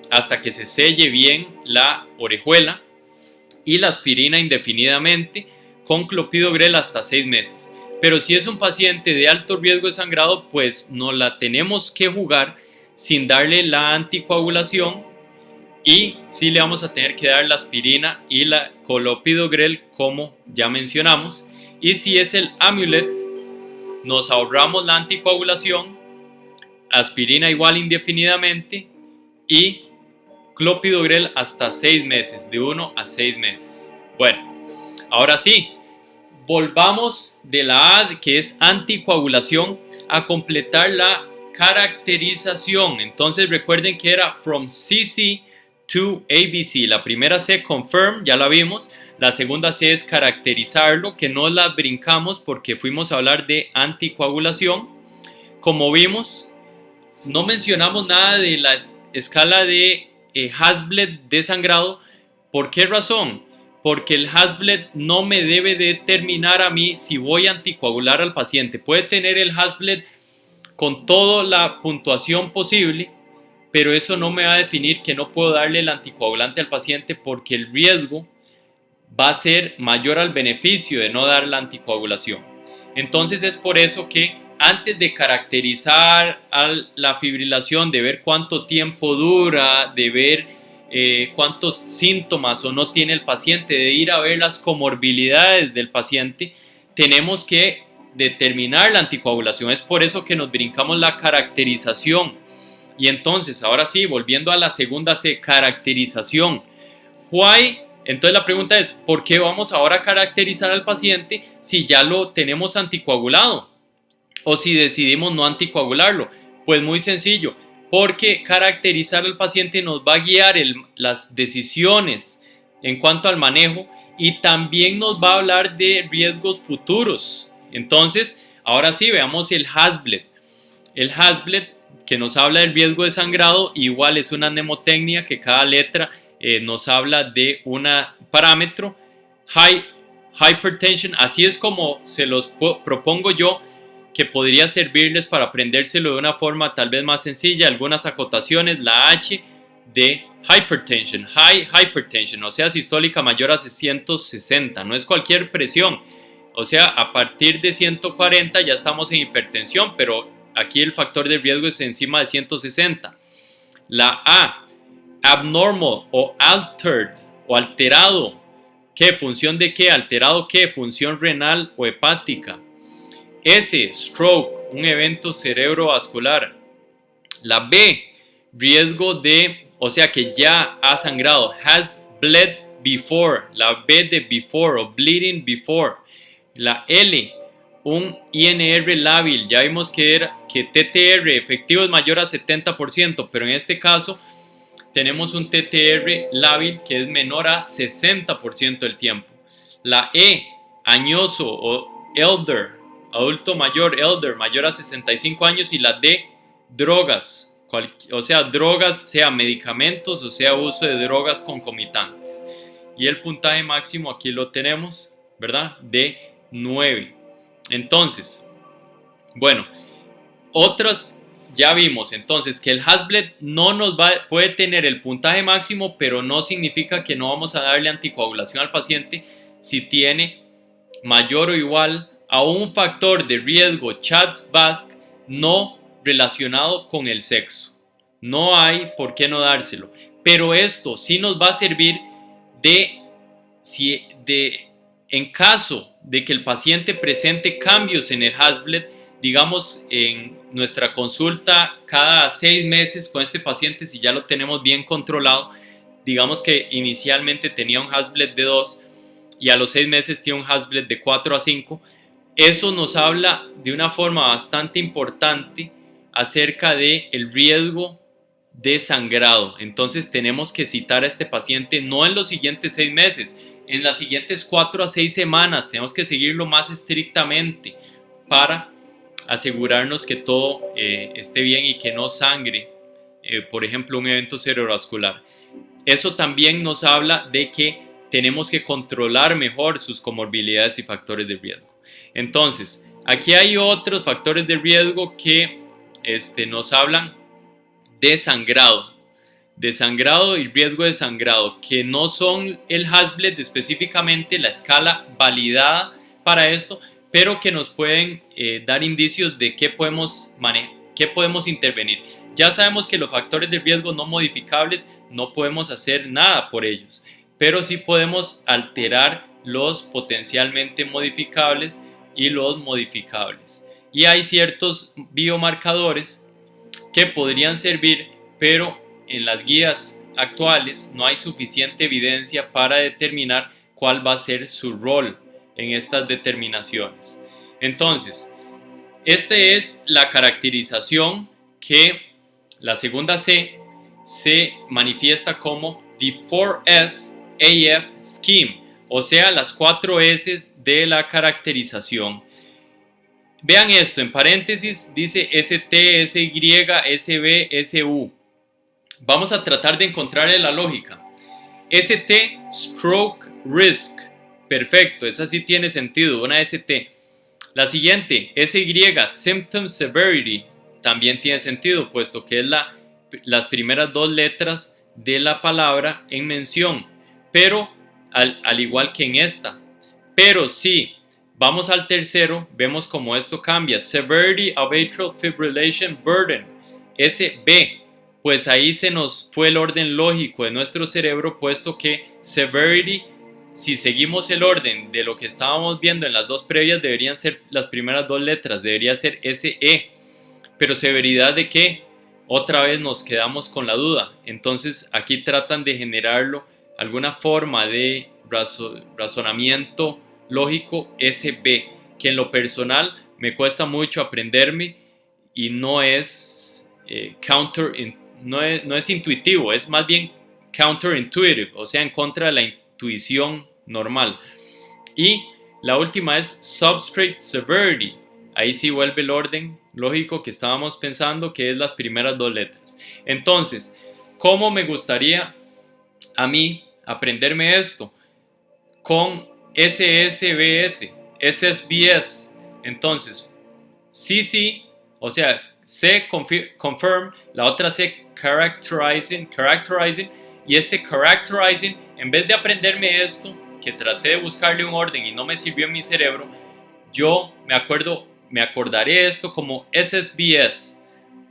hasta que se selle bien la orejuela, y la aspirina indefinidamente con clopidogrel hasta 6 meses. Pero si es un paciente de alto riesgo de sangrado, pues no la tenemos que jugar sin darle la anticoagulación, y sí le vamos a tener que dar la aspirina y la clopidogrel como ya mencionamos. Y si es el Amulet, nos ahorramos la anticoagulación, aspirina igual indefinidamente y clopidogrel hasta 6 meses, de 1 a 6 meses. Bueno, ahora sí, volvamos de la A, que es anticoagulación, a completar la caracterización. Entonces recuerden que era from CC to ABC. La primera C, confirm, ya la vimos. La segunda C es caracterizarlo, que no la brincamos porque fuimos a hablar de anticoagulación. Como vimos, no mencionamos nada de la escala de Hasbled de sangrado. ¿Por qué razón? Porque el Hasbled no me debe determinar a mí si voy a anticoagular al paciente. Puede tener el Hasbled con toda la puntuación posible, pero eso no me va a definir que no puedo darle el anticoagulante al paciente, porque el riesgo va a ser mayor al beneficio de no dar la anticoagulación. Entonces es por eso que antes de caracterizar la fibrilación, de ver cuánto tiempo dura, de ver cuántos síntomas o no tiene el paciente, de ir a ver las comorbilidades del paciente, tenemos que determinar la anticoagulación. Es por eso que nos brincamos la caracterización. Y entonces, ahora sí, volviendo a la segunda C, caracterización. Why? Entonces la pregunta es, ¿por qué vamos ahora a caracterizar al paciente si ya lo tenemos anticoagulado? O si decidimos no anticoagularlo. Pues muy sencillo, porque caracterizar al paciente nos va a guiar las decisiones en cuanto al manejo, y también nos va a hablar de riesgos futuros. Entonces, ahora sí, veamos el Hasbled. El Hasbled, que nos habla del riesgo de sangrado, igual es una mnemotecnia que cada letra nos habla de un parámetro. Hypertension, así es como se los propongo yo, que podría servirles para aprendérselo de una forma tal vez más sencilla. Algunas acotaciones: la H de hypertension, high hypertension, o sea, sistólica mayor a 160, no es cualquier presión, o sea, a partir de 140 ya estamos en hipertensión, pero aquí el factor de riesgo es encima de 160. La A, abnormal o altered o alterado. ¿Qué? ¿Función de qué? ¿Alterado qué? Función renal o hepática. S, stroke, un evento cerebrovascular. La B, riesgo de, o sea que ya ha sangrado, has bled before, la B de before o bleeding before. La L, un INR lábil, ya vimos que TTR efectivo es mayor a 70%, pero en este caso tenemos un TTR lábil que es menor a 60% del tiempo. La E, añoso o elder, adulto mayor, elder, mayor a 65 años. Y la D, drogas, o sea, drogas, sea medicamentos o sea uso de drogas concomitantes. Y el puntaje máximo aquí lo tenemos, ¿verdad? De 9. Entonces, bueno, otras ya vimos entonces que el Hasbled no puede tener el puntaje máximo, pero no significa que no vamos a darle anticoagulación al paciente si tiene mayor o igual a un factor de riesgo CHA2-VASc no relacionado con el sexo. No hay por qué no dárselo, pero esto sí nos va a servir en caso de que el paciente presente cambios en el Hasbled, digamos en nuestra consulta cada 6 meses con este paciente, si ya lo tenemos bien controlado, digamos que inicialmente tenía un Hasbled de 2 y a los 6 meses tiene un Hasbled de 4 a 5, eso nos habla de una forma bastante importante acerca del riesgo de sangrado. Entonces tenemos que citar a este paciente no en los siguientes 6 meses, en las siguientes 4 a 6 semanas. Tenemos que seguirlo más estrictamente para asegurarnos que todo esté bien y que no sangre, por ejemplo, un evento cerebrovascular. Eso también nos habla de que tenemos que controlar mejor sus comorbilidades y factores de riesgo. Entonces, aquí hay otros factores de riesgo que nos hablan de sangrado y riesgo de sangrado, que no son el Hasbled específicamente, la escala validada para esto, pero que nos pueden dar indicios de qué podemos intervenir. Ya sabemos que los factores de riesgo no modificables no podemos hacer nada por ellos, pero sí podemos alterar los potencialmente modificables y los modificables. Y hay ciertos biomarcadores que podrían servir, pero en las guías actuales no hay suficiente evidencia para determinar cuál va a ser su rol en estas determinaciones. Entonces, esta es la caracterización que la segunda C se manifiesta como the 4S AF Scheme, o sea, las 4 S de la caracterización. Vean esto, en paréntesis dice ST, SY, SB, SU. Vamos a tratar de encontrarle la lógica. ST, Stroke Risk. Perfecto, esa sí tiene sentido, una ST. La siguiente, SY, Symptom Severity, también tiene sentido, puesto que es las primeras 2 letras de la palabra en mención, pero al igual que en esta. Pero si vamos al tercero, vemos cómo esto cambia. Severity of Atrial Fibrillation Burden, SB. Pues ahí se nos fue el orden lógico de nuestro cerebro, puesto que severity, si seguimos el orden de lo que estábamos viendo en las 2 previas, deberían ser las primeras 2 letras, debería ser SE. Pero severidad de qué? Otra vez nos quedamos con la duda. Entonces aquí tratan de generarlo alguna forma de razonamiento lógico SB, que en lo personal me cuesta mucho aprenderme y no es no es intuitivo, es más bien counterintuitive, o sea, en contra de la intuición normal. Y la última es substrate severity. Ahí sí vuelve el orden lógico que estábamos pensando, que es las primeras 2 letras. Entonces, ¿cómo me gustaría a mí aprenderme esto? Con SSBS, SSBS. Entonces, CC, o sea, C confirm, la otra C characterizing, y este characterizing, en vez de aprenderme esto, que traté de buscarle un orden y no me sirvió en mi cerebro, yo me acordaré esto como SSBS,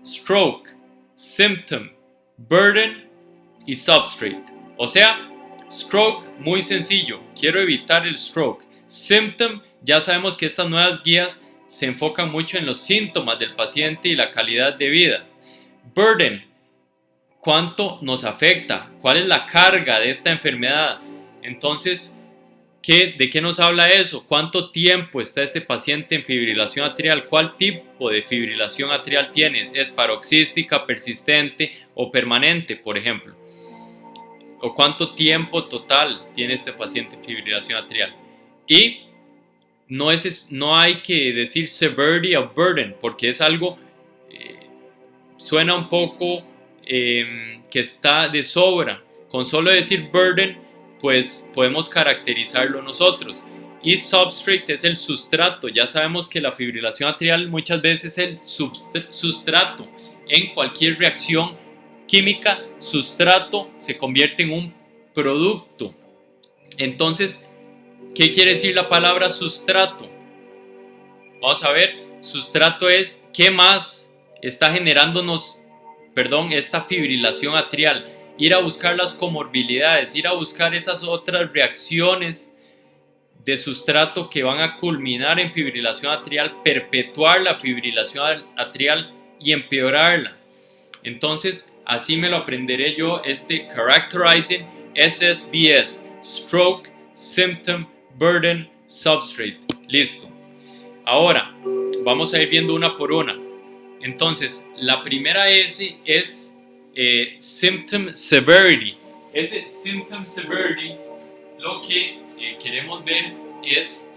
stroke, symptom, burden y substrate. O sea, stroke, muy sencillo, quiero evitar el stroke. Symptom, ya sabemos que estas nuevas guías se enfocan mucho en los síntomas del paciente y la calidad de vida. Burden, ¿cuánto nos afecta? ¿Cuál es la carga de esta enfermedad? Entonces, ¿de qué nos habla eso? ¿Cuánto tiempo está este paciente en fibrilación atrial? ¿Cuál tipo de fibrilación atrial tiene? ¿Es paroxística, persistente o permanente, por ejemplo? ¿O cuánto tiempo total tiene este paciente en fibrilación atrial? Y no hay que decir severity of burden, porque es algo, suena un poco que está de sobra. Con solo decir burden, pues podemos caracterizarlo nosotros. y substrate es el sustrato. Ya sabemos que la fibrilación atrial muchas veces es el sustrato. En cualquier reacción química, sustrato se convierte en un producto. Entonces, ¿qué quiere decir la palabra sustrato? Vamos a ver, sustrato es qué más está generándonos, esta fibrilación atrial. Ir a buscar las comorbilidades, ir a buscar esas otras reacciones de sustrato que van a culminar en fibrilación atrial, perpetuar la fibrilación atrial y empeorarla. Entonces, así me lo aprenderé yo, Characterizing SSBS, Stroke, Symptom, Burden, Substrate. Listo. Ahora, vamos a ir viendo una por una. Entonces, la primera S es Symptom Severity. Ese Symptom Severity, lo que queremos ver es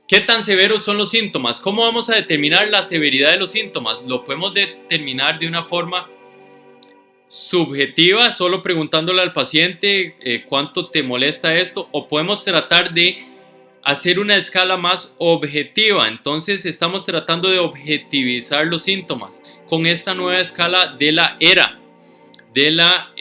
qué tan severos son los síntomas. ¿Cómo vamos a determinar la severidad de los síntomas? Lo podemos determinar de una forma subjetiva, solo preguntándole al paciente cuánto te molesta esto, o podemos tratar de hacer una escala más objetiva. Entonces estamos tratando de objetivizar los síntomas con esta nueva escala de la ERA, de la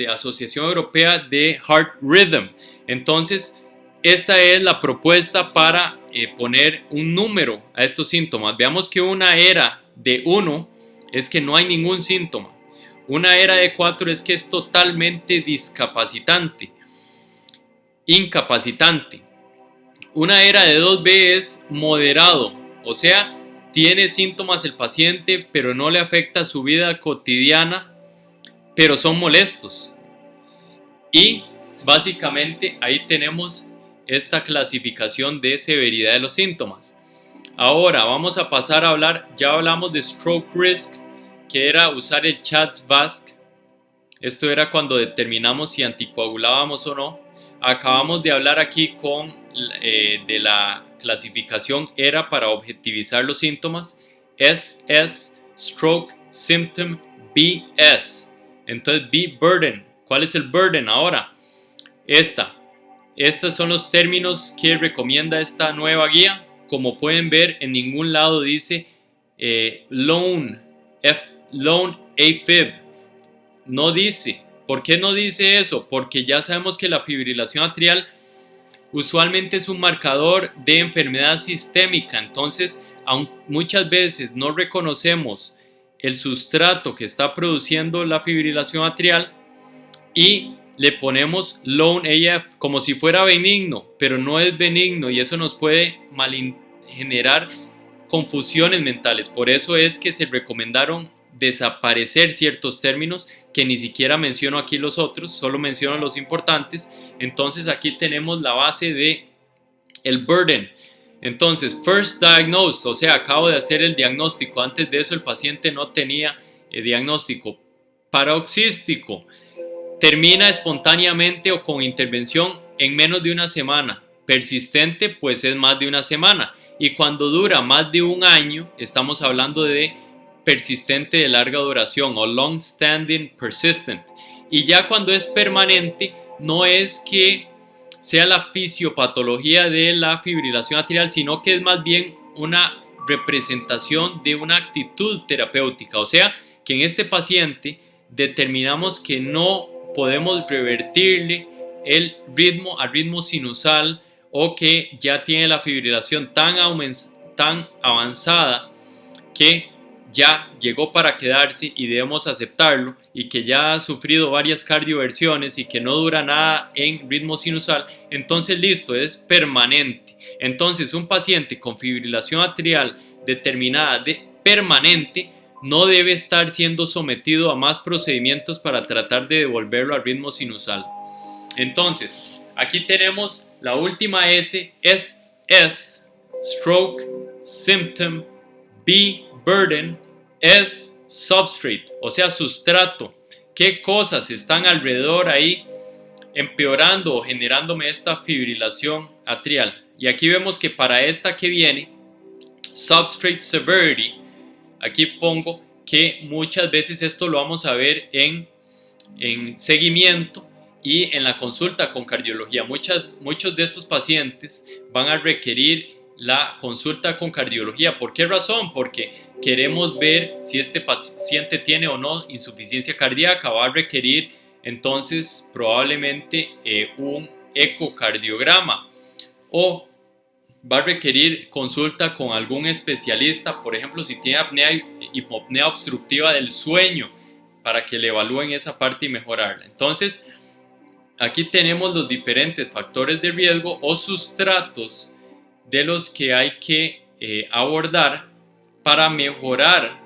Asociación Europea de Heart Rhythm. Entonces, esta es la propuesta para poner un número a estos síntomas. Veamos que una ERA de 1 es que no hay ningún síntoma. Una ERA de 4 es que es totalmente discapacitante, incapacitante. Una ERA de 2B es moderado, o sea, tiene síntomas el paciente, pero no le afecta su vida cotidiana, pero son molestos. Y básicamente ahí tenemos esta clasificación de severidad de los síntomas. Ahora vamos a pasar a hablar, ya hablamos de stroke risk, que era usar el CHA2-VASc. Esto era cuando determinamos si anticoagulábamos o no. Acabamos de hablar aquí de la clasificación ERA para objetivizar los síntomas. SS, Stroke, Symptom, BS. Entonces, B, Burden. ¿Cuál es el burden ahora? Estos son los términos que recomienda esta nueva guía. Como pueden ver, en ningún lado dice lone AFib. No dice. ¿Por qué no dice eso? Porque ya sabemos que la fibrilación atrial usualmente es un marcador de enfermedad sistémica. Entonces, aun muchas veces no reconocemos el sustrato que está produciendo la fibrilación atrial y le ponemos lone AF como si fuera benigno, pero no es benigno y eso nos puede generar confusiones mentales. Por eso es que se recomendaron desaparecer ciertos términos que ni siquiera menciono aquí los otros, solo menciono los importantes. Entonces aquí tenemos la base de el burden. Entonces, first diagnosed, o sea, acabo de hacer el diagnóstico. Antes de eso el paciente no tenía diagnóstico. Paroxístico, termina espontáneamente o con intervención en menos de una semana. Persistente, pues es más de una semana. Y cuando dura más de un año, estamos hablando de persistente de larga duración o long standing persistent. Y ya cuando es permanente, no es que sea la fisiopatología de la fibrilación atrial, sino que es más bien una representación de una actitud terapéutica. O sea, que en este paciente determinamos que no podemos revertirle el ritmo al ritmo sinusal, o que ya tiene la fibrilación tan avanzada que ya llegó para quedarse y debemos aceptarlo, y que ya ha sufrido varias cardioversiones y que no dura nada en ritmo sinusal. Entonces listo, es permanente. Entonces un paciente con fibrilación atrial determinada permanente no debe estar siendo sometido a más procedimientos para tratar de devolverlo al ritmo sinusal. Entonces aquí tenemos la última S, es Stroke, Symptom, B, Burden, S, Substrate, o sea, sustrato. ¿Qué cosas están alrededor ahí empeorando o generándome esta fibrilación atrial? Y aquí vemos que para esta que viene, Substrate Severity, aquí pongo que muchas veces esto lo vamos a ver en seguimiento, Y en la consulta con cardiología, muchos de estos pacientes van a requerir la consulta con cardiología. ¿Por qué razón? Porque queremos ver si este paciente tiene o no insuficiencia cardíaca. Va a requerir entonces probablemente un ecocardiograma, o va a requerir consulta con algún especialista, por ejemplo, si tiene hipopnea obstructiva del sueño, para que le evalúen esa parte y mejorarla. Entonces, aquí tenemos los diferentes factores de riesgo o sustratos de los que hay que abordar para mejorar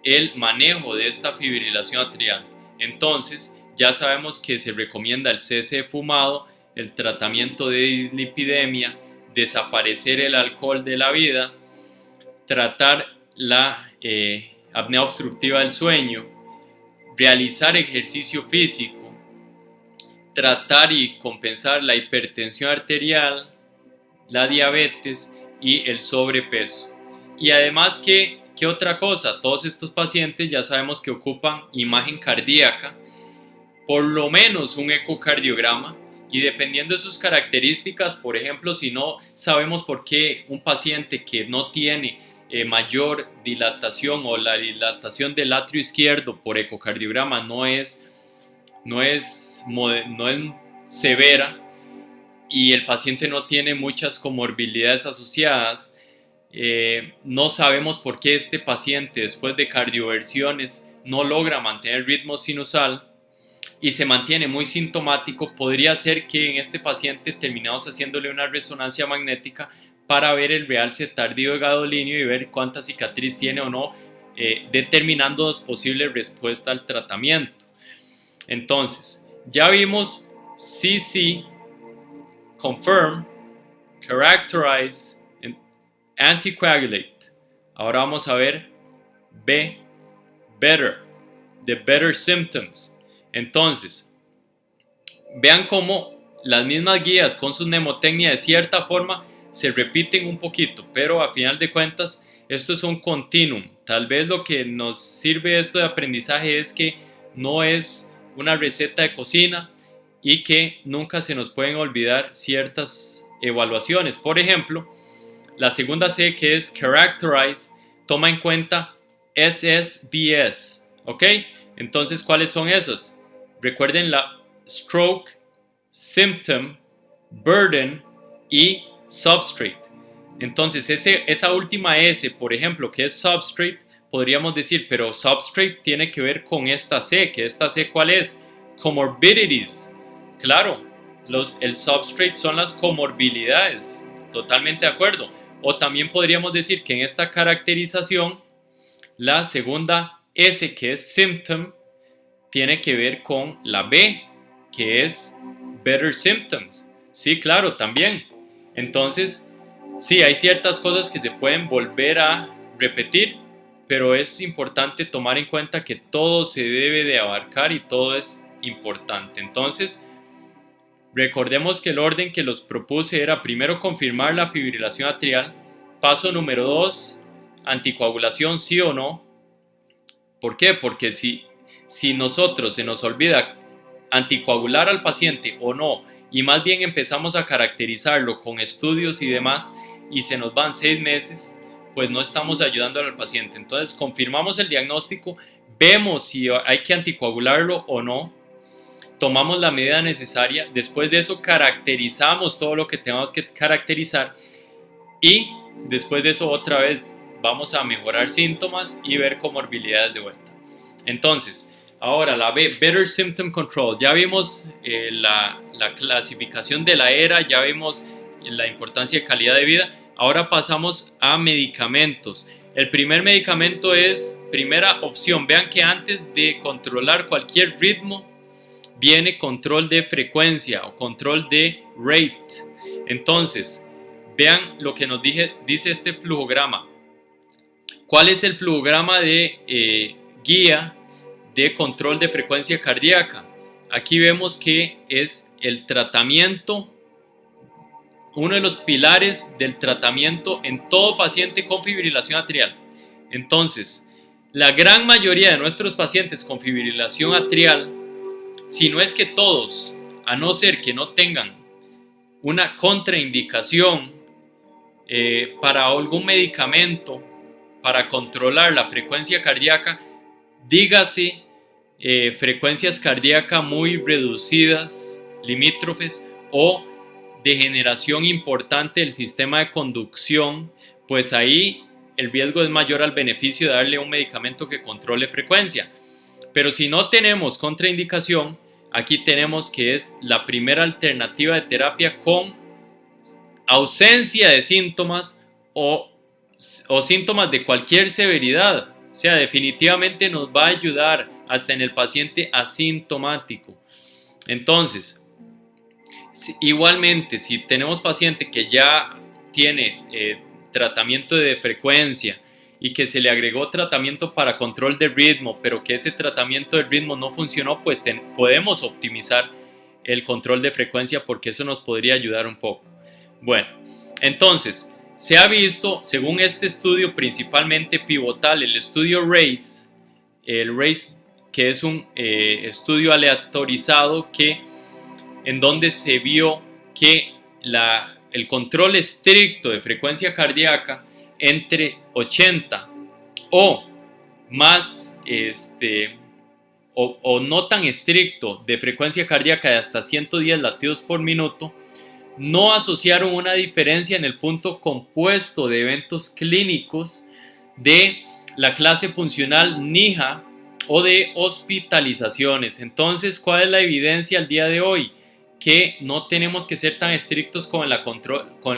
el manejo de esta fibrilación atrial. Entonces, ya sabemos que se recomienda el cese de fumado, el tratamiento de dislipidemia, desaparecer el alcohol de la vida, tratar la apnea obstructiva del sueño, realizar ejercicio físico, tratar y compensar la hipertensión arterial, la diabetes y el sobrepeso. Y además, ¿qué otra cosa? Todos estos pacientes ya sabemos que ocupan imagen cardíaca, por lo menos un ecocardiograma, y dependiendo de sus características, por ejemplo, si no sabemos por qué un paciente que no tiene mayor dilatación, o la dilatación del atrio izquierdo por ecocardiograma no es severa, y el paciente no tiene muchas comorbilidades asociadas, no sabemos por qué este paciente después de cardioversiones no logra mantener ritmo sinusal y se mantiene muy sintomático. Podría ser que en este paciente terminamos haciéndole una resonancia magnética para ver el realce tardío de gadolinio y ver cuánta cicatriz tiene o no, determinando posible respuesta al tratamiento. Entonces, ya vimos CC, confirm, characterize, anticoagulate. Ahora vamos a ver B, better, the better symptoms. Entonces, vean cómo las mismas guías con su mnemotecnia de cierta forma se repiten un poquito, pero a final de cuentas esto es un continuum. Tal vez lo que nos sirve esto de aprendizaje es que no es una receta de cocina y que nunca se nos pueden olvidar ciertas evaluaciones. Por ejemplo, la segunda C, que es characterize, toma en cuenta SSBS, ¿ok? Entonces, ¿cuáles son esas? Recuerden la stroke, symptom, burden y substrate. Entonces, esa última S, por ejemplo, que es substrate, podríamos decir, pero substrate tiene que ver con esta C, que esta C, ¿cuál es? Comorbidities. Claro, el substrate son las comorbilidades, totalmente de acuerdo. O también podríamos decir que en esta caracterización, la segunda S, que es symptom, tiene que ver con la B, que es better symptoms. Sí, claro, también. Entonces, sí, hay ciertas cosas que se pueden volver a repetir, pero es importante tomar en cuenta que todo se debe de abarcar y todo es importante. Entonces, recordemos que el orden que los propuse era: primero, confirmar la fibrilación atrial. Paso número 2, anticoagulación, sí o no. ¿Por qué? Porque si nosotros se nos olvida anticoagular al paciente o no, y más bien empezamos a caracterizarlo con estudios y demás, y se nos van 6 meses, pues no estamos ayudando al paciente. Entonces, confirmamos el diagnóstico, vemos si hay que anticoagularlo o no, tomamos la medida necesaria, después de eso caracterizamos todo lo que tenemos que caracterizar, y después de eso otra vez vamos a mejorar síntomas y ver comorbilidades de vuelta. Entonces, ahora la B, Better Symptom Control. Ya vimos la clasificación de la ERA, ya vimos la importancia de calidad de vida. Ahora pasamos a medicamentos. El primer medicamento es primera opción. Vean que antes de controlar cualquier ritmo viene control de frecuencia o control de rate. Entonces, vean lo que nos dice este flujograma. ¿Cuál es el flujograma de guía de control de frecuencia cardíaca? Aquí vemos que es el tratamiento, uno de los pilares del tratamiento en todo paciente con fibrilación atrial. Entonces, la gran mayoría de nuestros pacientes con fibrilación atrial, si no es que todos, a no ser que no tengan una contraindicación para algún medicamento para controlar la frecuencia cardíaca, dígase frecuencias cardíacas muy reducidas, limítrofes, o degeneración importante del sistema de conducción, pues ahí el riesgo es mayor al beneficio de darle un medicamento que controle frecuencia. Pero si no tenemos contraindicación, aquí tenemos que es la primera alternativa de terapia con ausencia de síntomas o síntomas de cualquier severidad. O sea, definitivamente nos va a ayudar hasta en el paciente asintomático. Entonces, igualmente, si tenemos paciente que ya tiene tratamiento de frecuencia y que se le agregó tratamiento para control de ritmo, pero que ese tratamiento de ritmo no funcionó, pues podemos optimizar el control de frecuencia, porque eso nos podría ayudar un poco. Bueno, entonces, se ha visto, según este estudio principalmente pivotal, el estudio RACE, el RACE, que es un estudio aleatorizado en donde se vio que el control estricto de frecuencia cardíaca entre 80 o más, o no tan estricto de frecuencia cardíaca de hasta 110 latidos por minuto, no asociaron una diferencia en el punto compuesto de eventos clínicos de la clase funcional NIHA o de hospitalizaciones. Entonces, ¿cuál es la evidencia al día de hoy? Que no tenemos que ser tan estrictos con el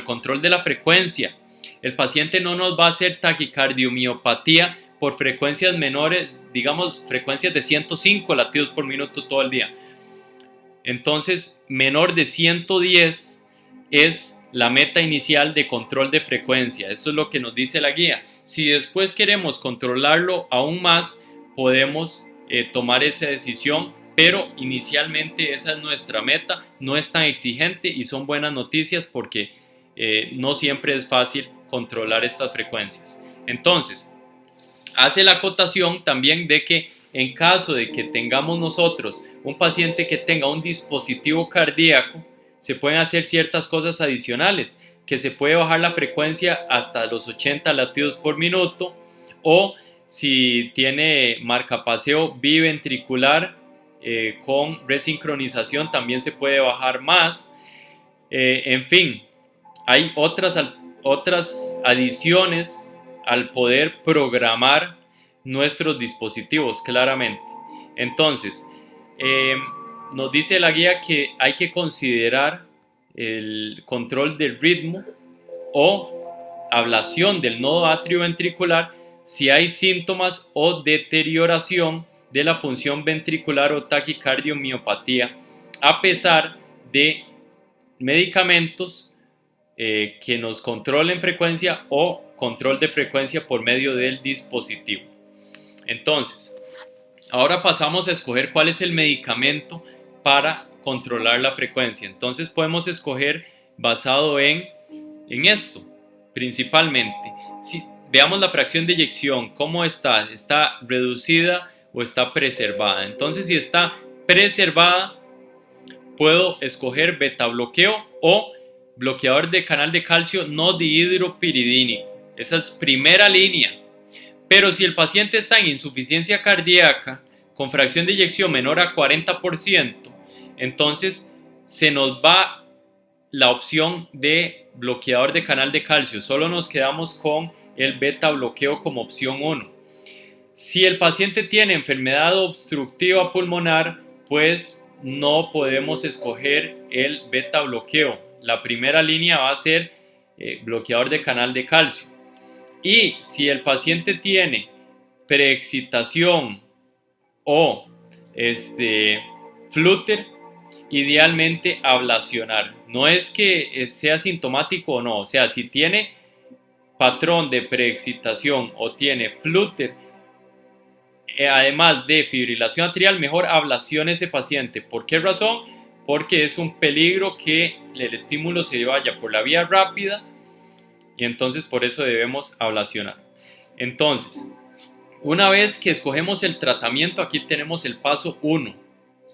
control de la frecuencia. El paciente no nos va a hacer taquicardiomiopatía por frecuencias menores, digamos frecuencias de 105 latidos por minuto todo el día. Entonces, menor de 110 es la meta inicial de control de frecuencia. Eso es lo que nos dice la guía. Si después queremos controlarlo aún más, podemos tomar esa decisión, pero inicialmente esa es nuestra meta. No es tan exigente y son buenas noticias, porque no siempre es fácil controlar estas frecuencias. Entonces, hace la acotación también de que en caso de que tengamos nosotros un paciente que tenga un dispositivo cardíaco, se pueden hacer ciertas cosas adicionales, que se puede bajar la frecuencia hasta los 80 latidos por minuto, o si tiene marcapaseo biventricular con resincronización, también se puede bajar más. En fin, hay otras adiciones al poder programar nuestros dispositivos, claramente. Entonces, nos dice la guía que hay que considerar el control del ritmo o ablación del nodo atrioventricular si hay síntomas o deterioración de la función ventricular o taquicardiomiopatía, a pesar de medicamentos que nos controlen frecuencia o control de frecuencia por medio del dispositivo. Entonces, ahora pasamos a escoger cuál es el medicamento para controlar la frecuencia. Entonces podemos escoger basado en esto, principalmente. Si veamos la fracción de eyección, ¿cómo está? ¿Está reducida o está preservada? Entonces, si está preservada, puedo escoger beta bloqueo o bloqueador de canal de calcio no dihidropiridínico. Esa es primera línea. Pero si el paciente está en insuficiencia cardíaca con fracción de eyección menor a 40%, entonces se nos va la opción de bloqueador de canal de calcio. Solo nos quedamos con el beta bloqueo como opción 1. Si el paciente tiene enfermedad obstructiva pulmonar, pues no podemos escoger el beta bloqueo. La primera línea va a ser bloqueador de canal de calcio. Y si el paciente tiene preexcitación o flúter, idealmente ablacionar. No es que sea sintomático o no, o sea, si tiene patrón de preexcitación o tiene flúter, además de fibrilación atrial, mejor ablación ese paciente. ¿Por qué razón? Porque es un peligro que el estímulo se vaya por la vía rápida, y entonces por eso debemos ablacionar. Entonces, una vez que escogemos el tratamiento, aquí tenemos el paso 1.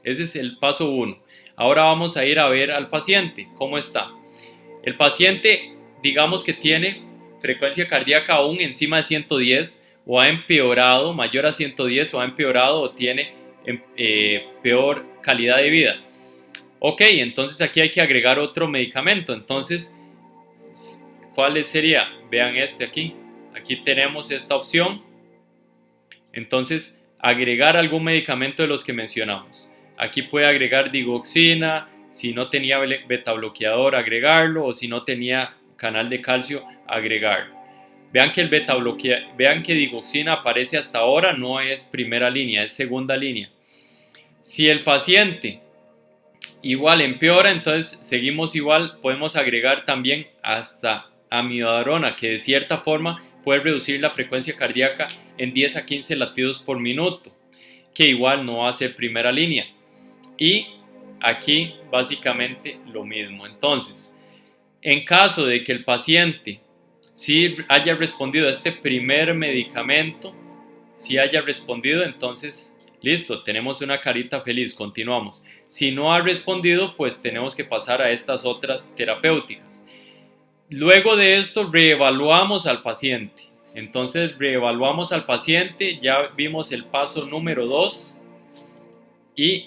Ese es el paso 1. Ahora vamos a ir a ver al paciente, cómo está. El paciente, digamos que tiene frecuencia cardíaca aún encima de 110 o ha empeorado, mayor a 110 o ha empeorado o tiene peor calidad de vida. Ok, entonces aquí hay que agregar otro medicamento. Entonces, ¿cuál sería? Vean este aquí. Aquí tenemos esta opción. Entonces, agregar algún medicamento de los que mencionamos. Aquí puede agregar digoxina, si no tenía beta bloqueador, agregarlo, o si no tenía canal de calcio, agregarlo. Vean que vean que digoxina aparece hasta ahora, no es primera línea, es segunda línea. Si el paciente igual empeora, entonces seguimos igual, podemos agregar también hasta amiodarona, que de cierta forma puede reducir la frecuencia cardíaca en 10 a 15 latidos por minuto, que igual no va a ser primera línea. Y aquí básicamente lo mismo. Entonces, en caso de que el paciente sí haya respondido a este primer medicamento, si haya respondido, entonces listo, tenemos una carita feliz, continuamos. Si no ha respondido, pues tenemos que pasar a estas otras terapéuticas. Luego de esto reevaluamos al paciente. Entonces reevaluamos al paciente, ya vimos el paso número 2 y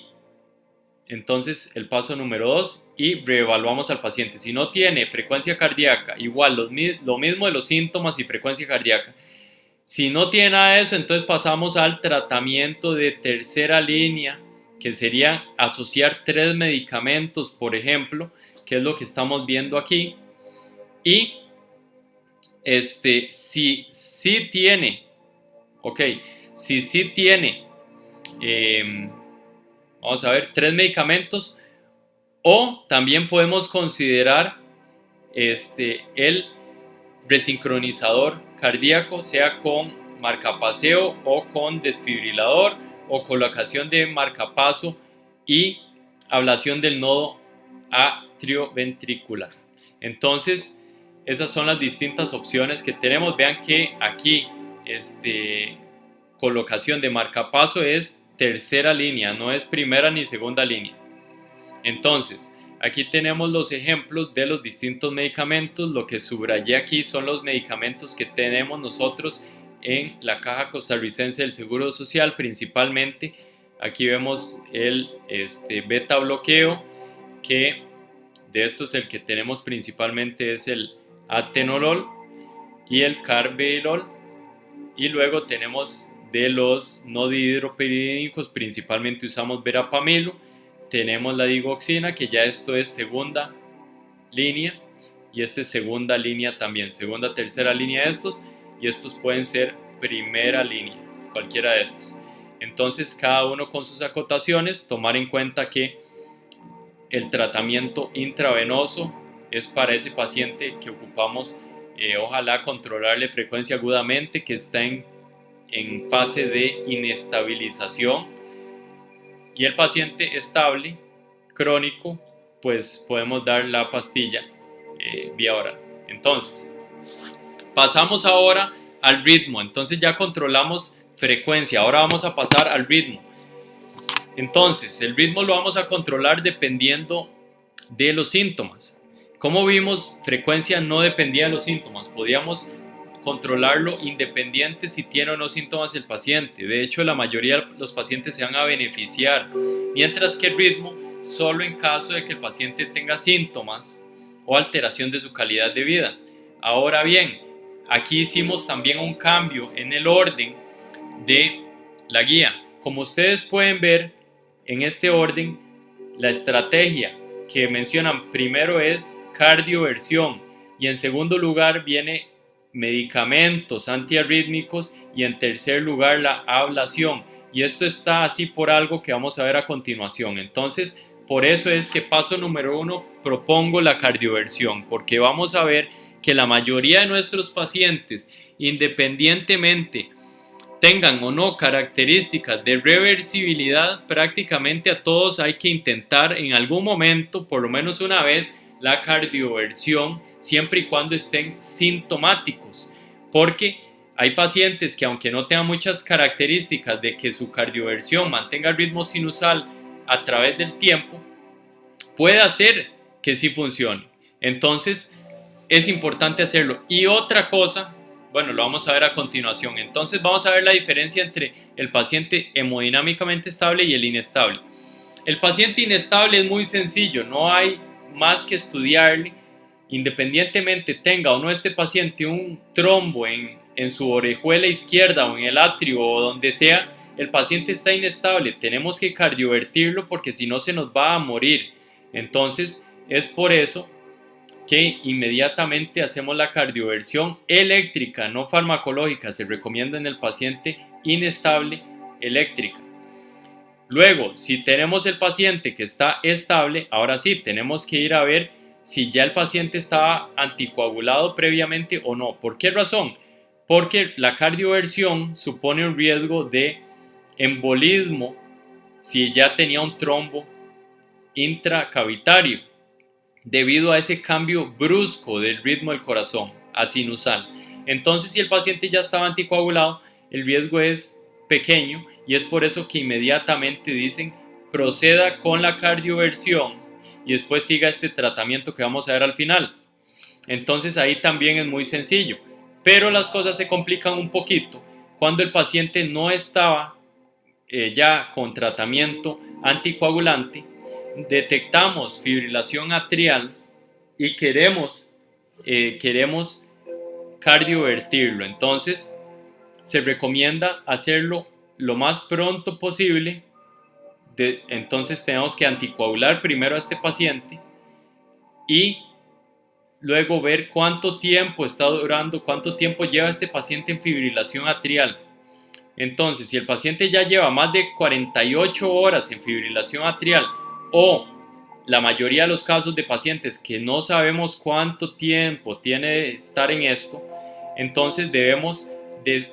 entonces el paso número 2 y reevaluamos al paciente. Si no tiene frecuencia cardíaca, igual lo mismo de los síntomas y frecuencia cardíaca. Si no tiene nada de eso, entonces pasamos al tratamiento de tercera línea, que sería asociar 3 medicamentos, por ejemplo, que es lo que estamos viendo aquí. Y si sí tiene, si sí tiene, vamos a ver, 3 medicamentos, o también podemos considerar el resincronizador cardíaco, sea con marcapaseo o con desfibrilador, o colocación de marcapaso y ablación del nodo atrioventricular. Entonces, esas son las distintas opciones que tenemos. Vean que aquí colocación de marcapaso es tercera línea, no es primera ni segunda línea. Entonces, aquí tenemos los ejemplos de los distintos medicamentos. Lo que subrayé aquí son los medicamentos que tenemos nosotros en la Caja Costarricense del Seguro Social, principalmente. Aquí vemos el beta bloqueo, que de estos el que tenemos principalmente es el atenolol y el carvedilol. Y luego tenemos de los no dihidropiridínicos, principalmente usamos verapamilo. Tenemos la digoxina, que ya esto es segunda línea, y este es segunda línea también, segunda, tercera línea de estos, y estos pueden ser primera línea, cualquiera de estos. Entonces, cada uno con sus acotaciones, tomar en cuenta que el tratamiento intravenoso es para ese paciente que ocupamos, ojalá controlarle frecuencia agudamente, que está en fase de inestabilización, y el paciente estable, crónico, pues podemos dar la pastilla vía oral. Entonces, pasamos ahora al ritmo. Entonces ya controlamos frecuencia, ahora vamos a pasar al ritmo. Entonces, el ritmo lo vamos a controlar dependiendo de los síntomas. Como vimos, frecuencia no dependía de los síntomas, podíamos controlarlo independiente si tiene o no síntomas el paciente. De hecho, la mayoría de los pacientes se van a beneficiar, mientras que el ritmo solo en caso de que el paciente tenga síntomas o alteración de su calidad de vida. Ahora bien, aquí hicimos también un cambio en el orden de la guía. Como ustedes pueden ver, en este orden, la estrategia que mencionan primero es cardioversión, y en segundo lugar viene medicamentos antiarrítmicos, y en tercer lugar la ablación. Y esto está así por algo que vamos a ver a continuación. Entonces, por eso es que paso número 1 propongo la cardioversión, porque vamos a ver que la mayoría de nuestros pacientes, independientemente tengan o no características de reversibilidad, prácticamente a todos hay que intentar en algún momento, por lo menos una vez, la cardioversión, siempre y cuando estén sintomáticos, porque hay pacientes que, aunque no tengan muchas características de que su cardioversión mantenga el ritmo sinusal a través del tiempo, puede hacer que sí funcione. Entonces es importante hacerlo. Y otra cosa, bueno, lo vamos a ver a continuación. Entonces vamos a ver la diferencia entre el paciente hemodinámicamente estable y el inestable. El paciente inestable es muy sencillo, no hay más que estudiarle. Independientemente tenga o no este paciente un trombo en su orejuela izquierda o en el atrio o donde sea, el paciente está inestable. Tenemos que cardiovertirlo porque si no se nos va a morir. Entonces es por eso que inmediatamente hacemos la cardioversión eléctrica, no farmacológica. Se recomienda en el paciente inestable eléctrica. Luego, si tenemos el paciente que está estable, ahora sí, tenemos que ir a ver si ya el paciente estaba anticoagulado previamente o no. ¿Por qué razón? Porque la cardioversión supone un riesgo de embolismo si ya tenía un trombo intracavitario, debido a ese cambio brusco del ritmo del corazón a sinusal. Entonces, si el paciente ya estaba anticoagulado, el riesgo es pequeño y es por eso que inmediatamente dicen proceda con la cardioversión y después siga este tratamiento que vamos a ver al final. Entonces ahí también es muy sencillo, pero las cosas se complican un poquito cuando el paciente no estaba ya con tratamiento anticoagulante. Detectamos fibrilación atrial y queremos cardiovertirlo. Entonces se recomienda hacerlo lo más pronto posible. Entonces tenemos que anticoagular primero a este paciente y luego ver cuánto tiempo está durando, cuánto tiempo lleva este paciente en fibrilación atrial. Entonces, si el paciente ya lleva más de 48 horas en fibrilación atrial o la mayoría de los casos de pacientes que no sabemos cuánto tiempo tiene de estar en esto, entonces debemos de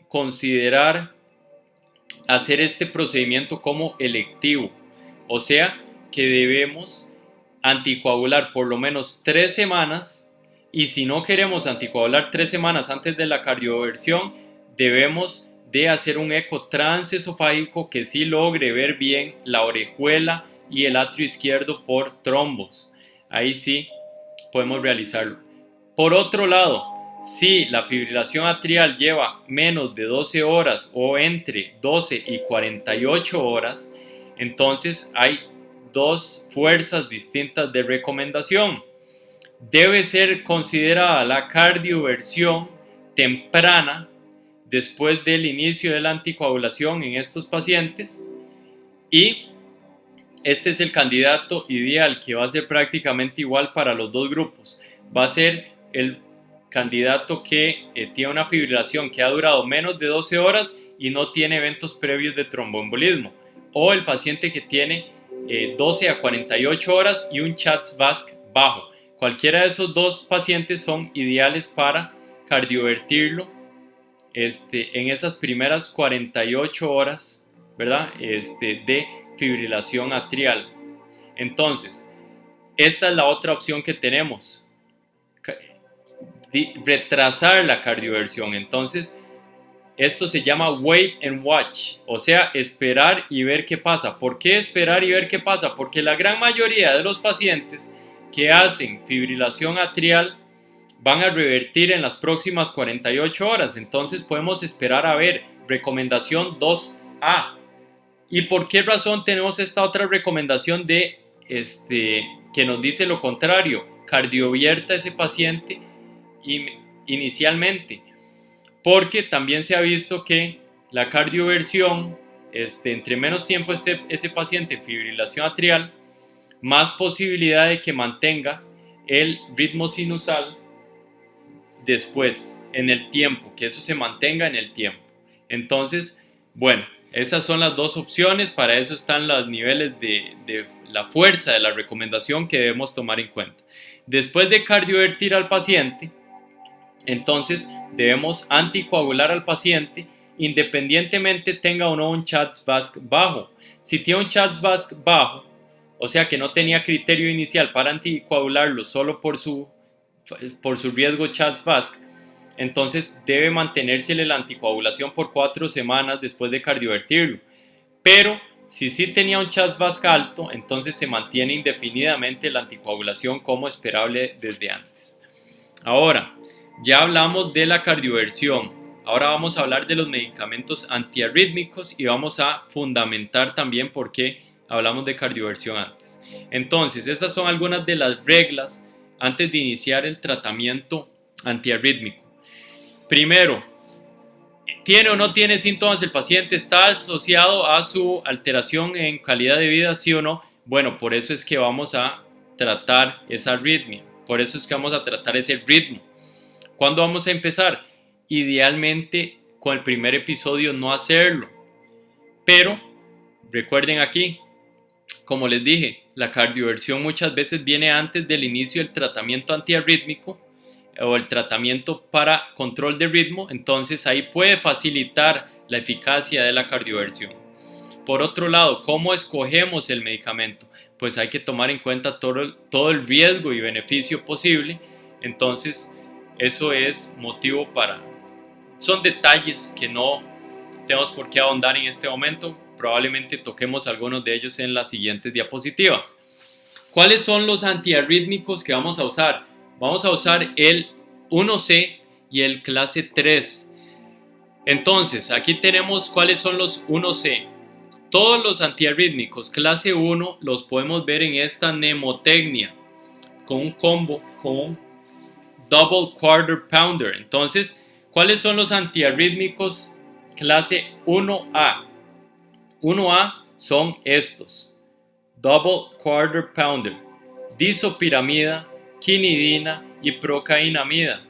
considerar hacer este procedimiento como electivo, o sea que debemos anticoagular por lo menos 3 semanas, y si no queremos anticoagular 3 semanas antes de la cardioversión, debemos de hacer un eco transesofágico que sí logre ver bien la orejuela y el atrio izquierdo por trombos. Ahí sí podemos realizarlo. Por otro lado, si la fibrilación atrial lleva menos de 12 horas o entre 12 y 48 horas, entonces hay dos fuerzas distintas de recomendación. Debe ser considerada la cardioversión temprana después del inicio de la anticoagulación en estos pacientes, y este es el candidato ideal que va a ser prácticamente igual para los dos grupos. Va a ser el candidato que tiene una fibrilación que ha durado menos de 12 horas y no tiene eventos previos de tromboembolismo, o el paciente que tiene 12 a 48 horas y un CHA2-VASc bajo. Cualquiera de esos dos pacientes son ideales para cardiovertirlo en esas primeras 48 horas, ¿verdad? De fibrilación atrial. Entonces, esta es la otra opción que tenemos: retrasar la cardioversión. Entonces, esto se llama wait and watch, o sea, esperar y ver qué pasa. ¿Por qué esperar y ver qué pasa? Porque la gran mayoría de los pacientes que hacen fibrilación atrial van a revertir en las próximas 48 horas. Entonces podemos esperar a ver. Recomendación 2A. ¿Y por qué razón tenemos esta otra recomendación que nos dice lo contrario? Cardiovierta ese paciente inicialmente. Porque también se ha visto que la cardioversión, entre menos tiempo esté ese paciente en fibrilación atrial, más posibilidad de que mantenga el ritmo sinusal después, en el tiempo, que eso se mantenga en el tiempo. Entonces, bueno, esas son las dos opciones. Para eso están los niveles de la fuerza de la recomendación que debemos tomar en cuenta. Después de cardiovertir al paciente, entonces debemos anticoagular al paciente independientemente tenga o no un CHA2-VASc bajo. Si tiene un CHA2-VASc bajo, o sea que no tenía criterio inicial para anticoagularlo solo por su riesgo CHA2-VASc, entonces debe mantenerse la anticoagulación por 4 semanas después de cardiovertirlo. Pero Si sí tenía un CHA2-VASc alto, entonces se mantiene indefinidamente la anticoagulación como esperable desde antes. Ahora, ya hablamos de la cardioversión. Ahora vamos a hablar de los medicamentos antiarrítmicos y vamos a fundamentar también por qué hablamos de cardioversión antes. Entonces, estas son algunas de las reglas antes de iniciar el tratamiento antiarrítmico. Primero, ¿tiene o no tiene síntomas el paciente? ¿Está asociado a su alteración en calidad de vida, sí o no? Bueno, por eso es que vamos a tratar esa arritmia, por eso es que vamos a tratar ese ritmo. ¿Cuándo vamos a empezar? Idealmente con el primer episodio no hacerlo, pero recuerden aquí, como les dije, la cardioversión muchas veces viene antes del inicio del tratamiento antiarrítmico o el tratamiento para control de ritmo, entonces ahí puede facilitar la eficacia de la cardioversión. Por otro lado, ¿cómo escogemos el medicamento? Pues hay que tomar en cuenta todo el riesgo y beneficio posible, entonces eso es motivo son detalles que no tenemos por qué ahondar en este momento, probablemente toquemos algunos de ellos en las siguientes diapositivas. ¿Cuáles son los antiarrítmicos que vamos a usar? Vamos a usar el 1C y el clase 3. Entonces, aquí tenemos cuáles son los 1C. Todos los antiarrítmicos clase 1 los podemos ver en esta mnemotecnia con un combo, con un double quarter pounder. Entonces, ¿cuáles son los antiarrítmicos clase 1A? 1A son estos: double quarter pounder, disopiramida, quinidina y procainamida.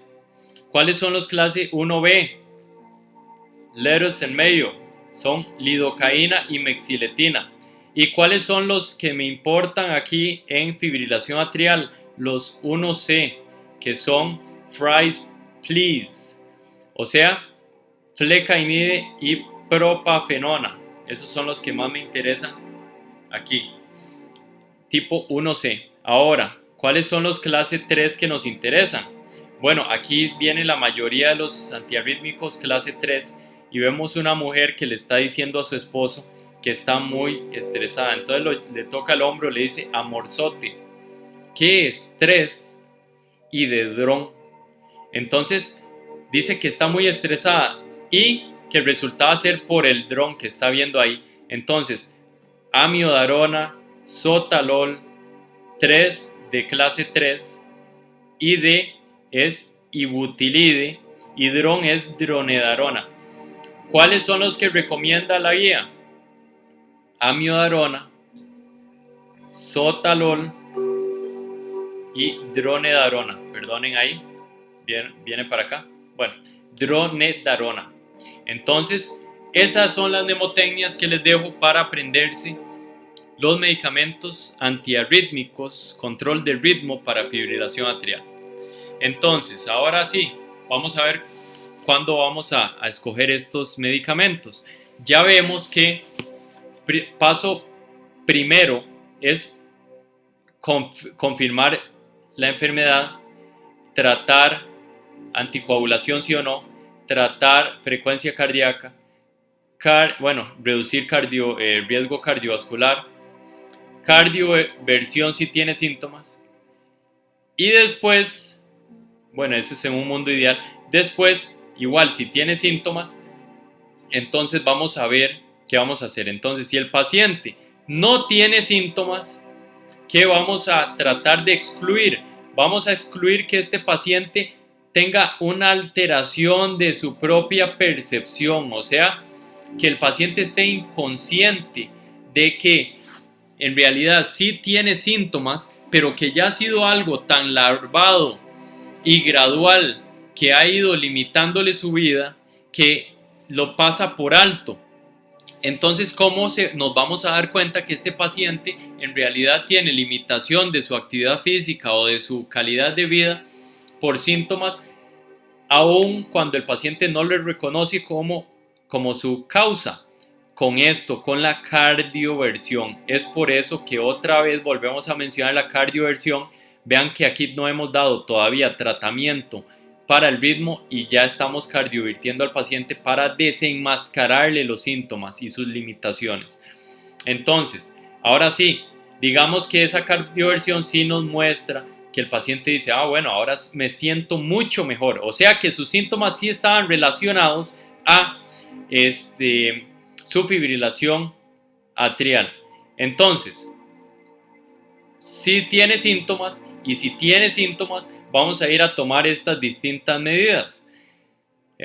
¿Cuáles son los clase 1B? Letras en medio son lidocaína y mexiletina. ¿Y cuáles son los que me importan aquí en fibrilación atrial? Los 1C, que son Fry's Please, o sea, flecainide y propafenona. Esos son los que más me interesan aquí, tipo 1C. Ahora, ¿cuáles son los clase 3 que nos interesan? Bueno, aquí viene la mayoría de los antiarrítmicos clase 3 y vemos una mujer que le está diciendo a su esposo que está muy estresada. Entonces le toca el hombro, le dice: amorzote, qué estrés y de dron. Entonces dice que está muy estresada y que resultaba ser por el dron que está viendo ahí. Entonces, amiodarona, sotalol, 3 de clase 3, ID es ibutilide y dron es dronedarona. ¿Cuáles son los que recomienda la guía? Amiodarona, sotalol y dronedarona. Perdonen ahí, viene para acá. Bueno, dronedarona. Entonces, esas son las mnemotecnias que les dejo para aprenderse los medicamentos antiarrítmicos, control de ritmo para fibrilación atrial. Entonces, ahora sí, vamos a ver cuándo vamos a escoger estos medicamentos. Ya vemos que paso primero es confirmar la enfermedad, tratar anticoagulación sí o no, tratar frecuencia cardíaca, reducir riesgo cardiovascular, cardioversión si tiene síntomas, y después, bueno, eso es en un mundo ideal, después, igual si tiene síntomas, entonces vamos a ver qué vamos a hacer. Entonces, si el paciente no tiene síntomas, ¿qué vamos a tratar de excluir? Vamos a excluir que este paciente tenga una alteración de su propia percepción, o sea, que el paciente esté inconsciente de que en realidad sí tiene síntomas, pero que ya ha sido algo tan larvado y gradual que ha ido limitándole su vida que lo pasa por alto. Entonces, ¿cómo nos vamos a dar cuenta que este paciente en realidad tiene limitación de su actividad física o de su calidad de vida por síntomas, aun cuando el paciente no le reconoce como su causa? Con esto, con la cardioversión. Es por eso que otra vez volvemos a mencionar la cardioversión. Vean que aquí no hemos dado todavía tratamiento para el ritmo y ya estamos cardiovirtiendo al paciente para desenmascararle los síntomas y sus limitaciones. Entonces, ahora sí, digamos que esa cardioversión sí nos muestra que el paciente dice, bueno, ahora me siento mucho mejor. O sea que sus síntomas sí estaban relacionados a su fibrilación atrial. Entonces, si tiene síntomas y si tiene síntomas, vamos a ir a tomar estas distintas medidas.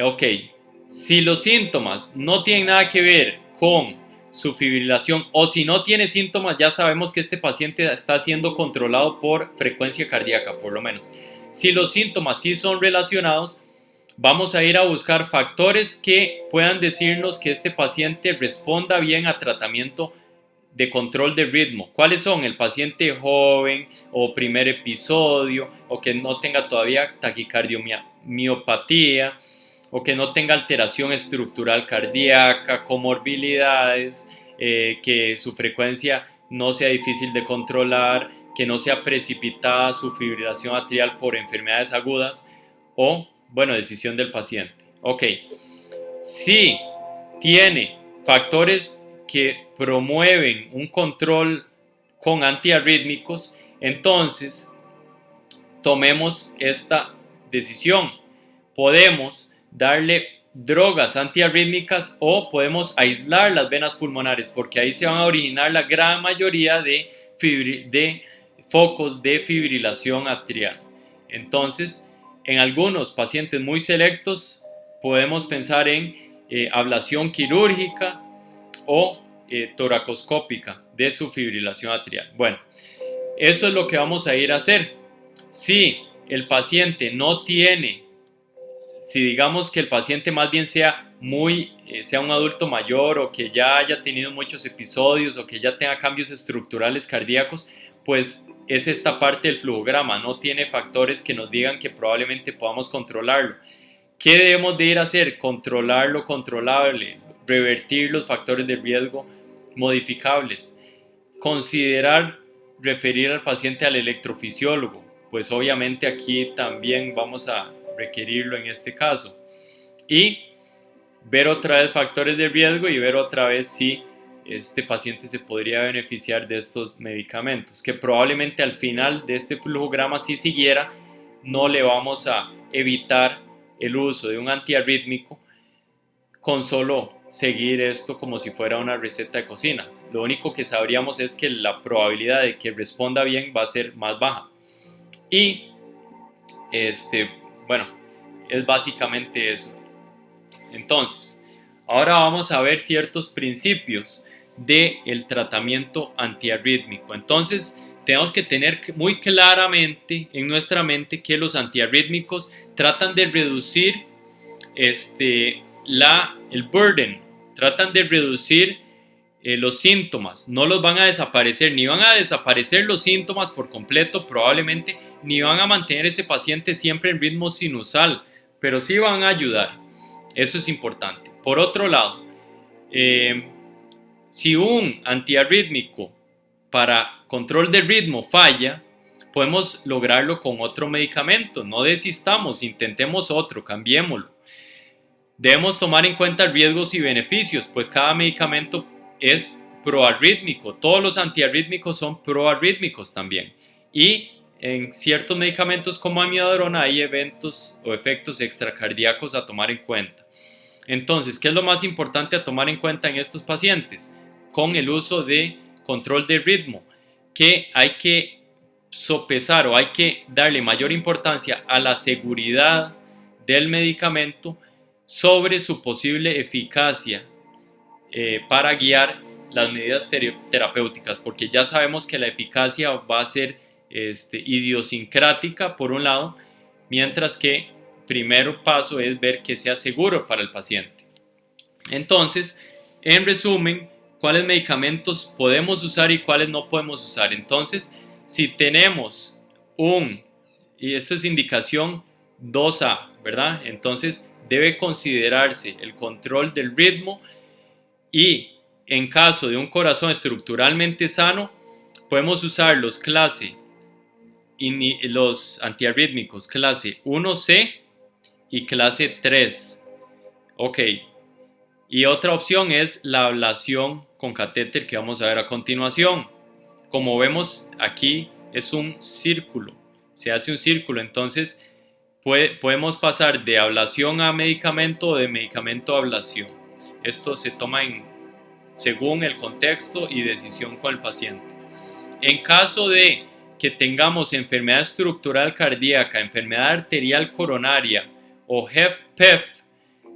Ok, si los síntomas no tienen nada que ver con su fibrilación o si no tiene síntomas, ya sabemos que este paciente está siendo controlado por frecuencia cardíaca, por lo menos. Si los síntomas sí son relacionados, vamos a ir a buscar factores que puedan decirnos que este paciente responda bien a tratamiento de control de ritmo. ¿Cuáles son? El paciente joven o primer episodio o que no tenga todavía taquicardiomyopatía o que no tenga alteración estructural cardíaca, comorbilidades, que su frecuencia no sea difícil de controlar, que no sea precipitada su fibrilación atrial por enfermedades agudas o, bueno, decisión del paciente. Ok, si tiene factores que promueven un control con antiarrítmicos, entonces tomemos esta decisión. Podemos darle drogas antiarrítmicas o podemos aislar las venas pulmonares, porque ahí se van a originar la gran mayoría de focos de fibrilación atrial. Entonces, en algunos pacientes muy selectos podemos pensar en ablación quirúrgica o toracoscópica de su fibrilación atrial. Bueno, eso es lo que vamos a ir a hacer. Si el paciente no tiene, si digamos que el paciente más bien sea sea un adulto mayor o que ya haya tenido muchos episodios o que ya tenga cambios estructurales cardíacos, pues es esta parte del flujograma, no tiene factores que nos digan que probablemente podamos controlarlo. ¿Qué debemos de ir a hacer? Controlar lo controlable, revertir los factores de riesgo modificables, considerar referir al paciente al electrofisiólogo, pues obviamente aquí también vamos a requerirlo en este caso, y ver otra vez factores de riesgo y ver otra vez si este paciente se podría beneficiar de estos medicamentos, que probablemente al final de este flujograma, si siguiera, no le vamos a evitar el uso de un antiarrítmico con solo seguir esto como si fuera una receta de cocina. Lo único que sabríamos es que la probabilidad de que responda bien va a ser más baja. Y bueno, es básicamente eso. Entonces, ahora vamos a ver ciertos principios del tratamiento antiarrítmico. Entonces, tenemos que tener muy claramente en nuestra mente que los antiarrítmicos tratan de reducir el burden, tratan de reducir los síntomas, no los van a desaparecer, ni van a desaparecer los síntomas por completo probablemente, ni van a mantener ese paciente siempre en ritmo sinusal, pero sí van a ayudar, eso es importante. Por otro lado, si un antiarrítmico para control de ritmo falla, podemos lograrlo con otro medicamento, no desistamos, intentemos otro, cambiémoslo. Debemos tomar en cuenta riesgos y beneficios, pues cada medicamento es proarrítmico. Todos los antiarrítmicos son proarrítmicos también. Y en ciertos medicamentos como amiodarona hay eventos o efectos extracardíacos a tomar en cuenta. Entonces, ¿qué es lo más importante a tomar en cuenta en estos pacientes? Con el uso de control de ritmo, que hay que sopesar o hay que darle mayor importancia a la seguridad del medicamento sobre su posible eficacia para guiar las medidas terapéuticas, porque ya sabemos que la eficacia va a ser idiosincrática por un lado, mientras que primer paso es ver que sea seguro para el paciente. Entonces, en resumen, ¿cuáles medicamentos podemos usar y cuáles no podemos usar? Entonces, si tenemos y eso es indicación 2A, ¿verdad? Entonces, debe considerarse el control del ritmo y en caso de un corazón estructuralmente sano, podemos usar los antiarrítmicos clase 1C y clase 3. Ok. Y otra opción es la ablación con catéter que vamos a ver a continuación. Como vemos aquí es un círculo, se hace un círculo, entonces podemos pasar de ablación a medicamento o de medicamento a ablación. Esto se toma según el contexto y decisión con el paciente. En caso de que tengamos enfermedad estructural cardíaca, enfermedad arterial coronaria o HFpEF,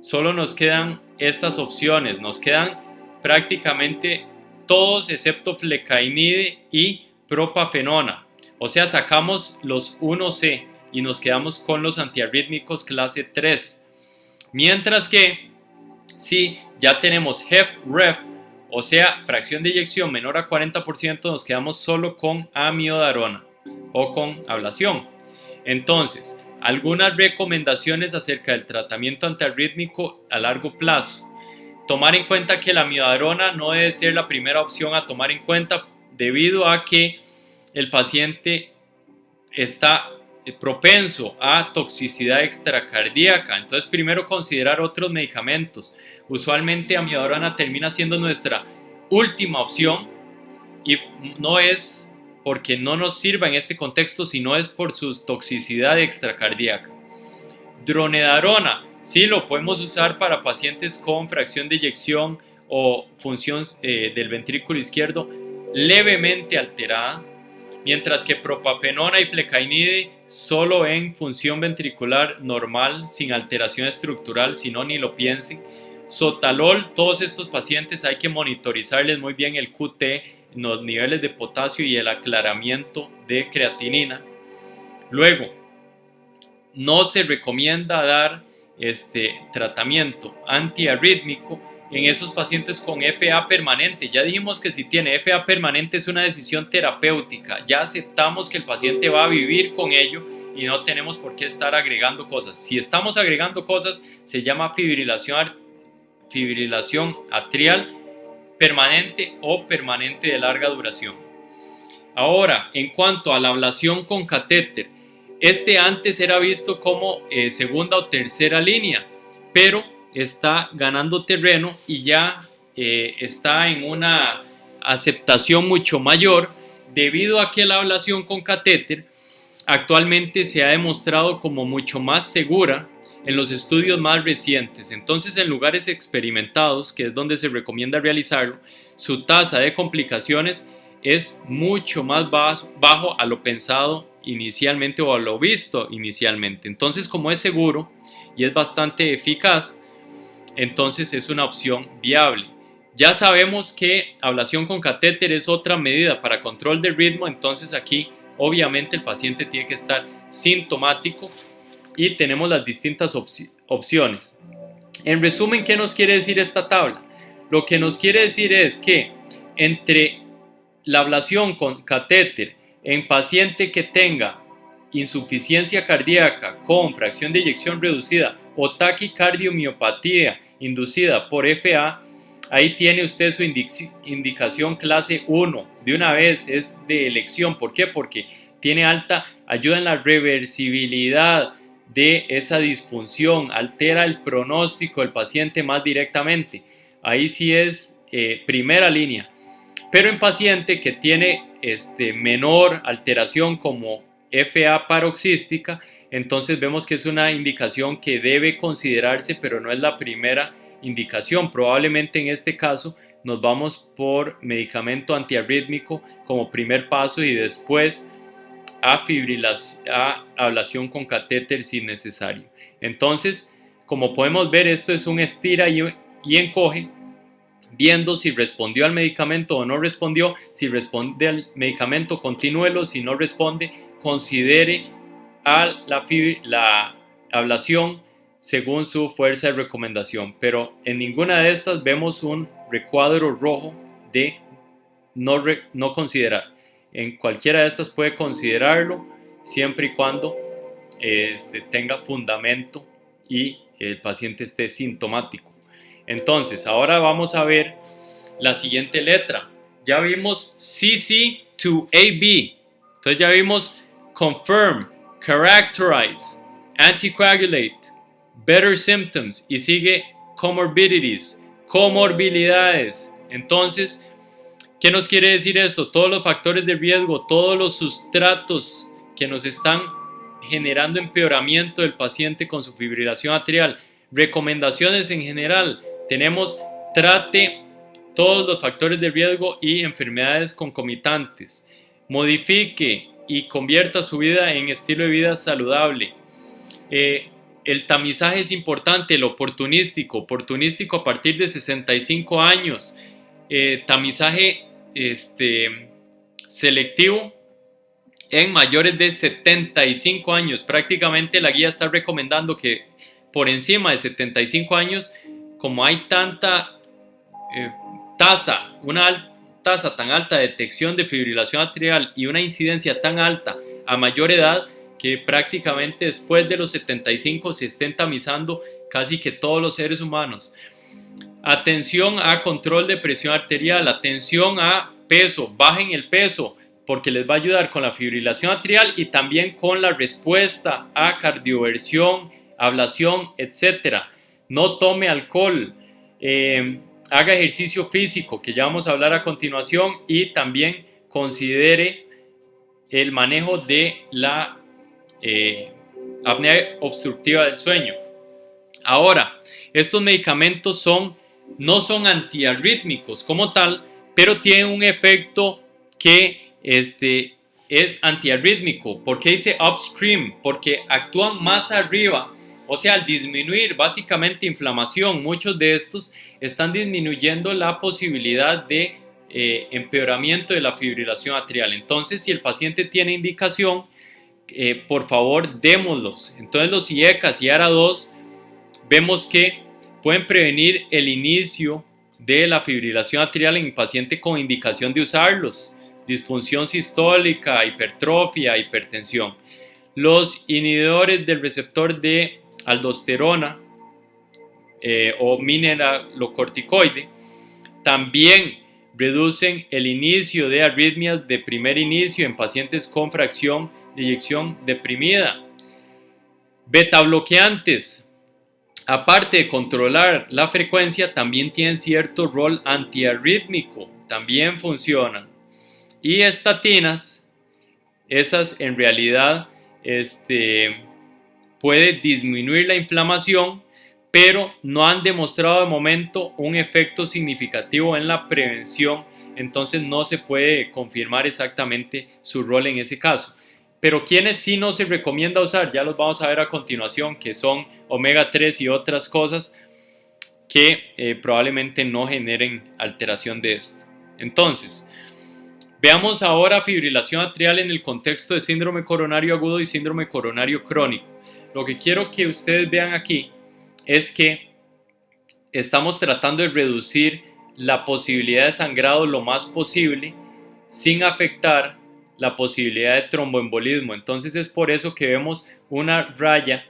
solo nos quedan estas opciones, nos quedan prácticamente todos excepto flecainide y propafenona, o sea, sacamos los 1C y nos quedamos con los antiarrítmicos clase 3, mientras que si ya tenemos HFrEF, o sea, fracción de eyección menor a 40%, nos quedamos solo con amiodarona o con ablación. Entonces, algunas recomendaciones acerca del tratamiento antiarrítmico a largo plazo. Tomar en cuenta que la amiodarona no debe ser la primera opción a tomar en cuenta debido a que el paciente está propenso a toxicidad extracardíaca. Entonces, primero considerar otros medicamentos. Usualmente amiodarona termina siendo nuestra última opción y no es porque no nos sirva en este contexto, sino es por su toxicidad extracardíaca. Dronedarona sí lo podemos usar para pacientes con fracción de eyección o función del ventrículo izquierdo levemente alterada, mientras que propafenona y flecainide solo en función ventricular normal, sin alteración estructural, si no ni lo piensen. Sotalol, todos estos pacientes hay que monitorizarles muy bien el QT, los niveles de potasio y el aclaramiento de creatinina. Luego, no se recomienda dar tratamiento antiarrítmico en esos pacientes con FA permanente. Ya dijimos que si tiene FA permanente es una decisión terapéutica, ya aceptamos que el paciente va a vivir con ello y no tenemos por qué estar agregando cosas. Si estamos agregando cosas, se llama fibrilación atrial permanente o permanente de larga duración. Ahora, en cuanto a la ablación con catéter, antes era visto como segunda o tercera línea, pero está ganando terreno y ya está en una aceptación mucho mayor debido a que la ablación con catéter actualmente se ha demostrado como mucho más segura en los estudios más recientes. Entonces, en lugares experimentados, que es donde se recomienda realizarlo, su tasa de complicaciones es mucho más bajo a lo pensado inicialmente o a lo visto inicialmente. Entonces, como es seguro y es bastante eficaz, entonces es una opción viable. Ya sabemos que ablación con catéter es otra medida para control del ritmo, entonces aquí obviamente el paciente tiene que estar sintomático y tenemos las distintas opciones. En resumen, ¿qué nos quiere decir esta tabla? Lo que nos quiere decir es que entre la ablación con catéter en paciente que tenga insuficiencia cardíaca con fracción de eyección reducida o taquicardiomiopatía inducida por FA, ahí tiene usted su indicación clase 1. De una vez es de elección. ¿Por qué? Porque tiene alta ayuda en la reversibilidad de esa disfunción, altera el pronóstico del paciente más directamente. Ahí sí es primera línea. Pero en paciente que tiene menor alteración como FA paroxística, entonces vemos que es una indicación que debe considerarse, pero no es la primera indicación. Probablemente en este caso nos vamos por medicamento antiarrítmico como primer paso y después a ablación con catéter si necesario. Entonces, como podemos ver, esto es un estira y encoge, viendo si respondió al medicamento o no respondió. Si responde al medicamento, continúelo. Si no responde, considere a la ablación según su fuerza de recomendación. Pero en ninguna de estas vemos un recuadro rojo de no considerar. En cualquiera de estas puede considerarlo siempre y cuando tenga fundamento y el paciente esté sintomático. Entonces, ahora vamos a ver la siguiente letra. Ya vimos CC to AB. Entonces ya vimos confirm, characterize, anticoagulate, better symptoms y sigue comorbidities, comorbilidades, Entonces, ¿qué nos quiere decir esto? Todos los factores de riesgo, todos los sustratos que nos están generando empeoramiento del paciente con su fibrilación atrial. Recomendaciones en general, tenemos trate todos los factores de riesgo y enfermedades concomitantes. Modifique y convierta su vida en estilo de vida saludable. El tamizaje es importante, el oportunístico a partir de 65 años. Tamizaje selectivo en mayores de 75 años. Prácticamente la guía está recomendando que por encima de 75 años, como hay tanta una tasa tan alta de detección de fibrilación atrial y una incidencia tan alta a mayor edad, que prácticamente después de los 75 se estén tamizando casi que todos los seres humanos. Atención a control de presión arterial, atención a peso, bajen el peso porque les va a ayudar con la fibrilación atrial y también con la respuesta a cardioversión, ablación, etc. No tome alcohol, haga ejercicio físico, que ya vamos a hablar a continuación, y también considere el manejo de la apnea obstructiva del sueño. Ahora, estos medicamentos no son antiarrítmicos como tal, pero tienen un efecto que es antiarrítmico. ¿Por qué dice upstream? Porque actúan más arriba, o sea, al disminuir básicamente inflamación, muchos de estos están disminuyendo la posibilidad de empeoramiento de la fibrilación atrial. Entonces, si el paciente tiene indicación, por favor, démoslos. Entonces, los IECAS y ARA2 vemos que pueden prevenir el inicio de la fibrilación atrial en paciente con indicación de usarlos. Disfunción sistólica, hipertrofia, hipertensión. Los inhibidores del receptor de aldosterona o mineralocorticoide también reducen el inicio de arritmias de primer inicio en pacientes con fracción de eyección deprimida. Beta bloqueantes, aparte de controlar la frecuencia, también tienen cierto rol antiarrítmico, también funcionan. Y estatinas, esas en realidad puede disminuir la inflamación, pero no han demostrado de momento un efecto significativo en la prevención, entonces no se puede confirmar exactamente su rol en ese caso. Pero quienes sí no se recomienda usar, ya los vamos a ver a continuación, que son omega 3 y otras cosas que probablemente no generen alteración de esto. Entonces, veamos ahora fibrilación atrial en el contexto de síndrome coronario agudo y síndrome coronario crónico. Lo que quiero que ustedes vean aquí es que estamos tratando de reducir la posibilidad de sangrado lo más posible sin afectar la posibilidad de tromboembolismo. Entonces es por eso que vemos una raya,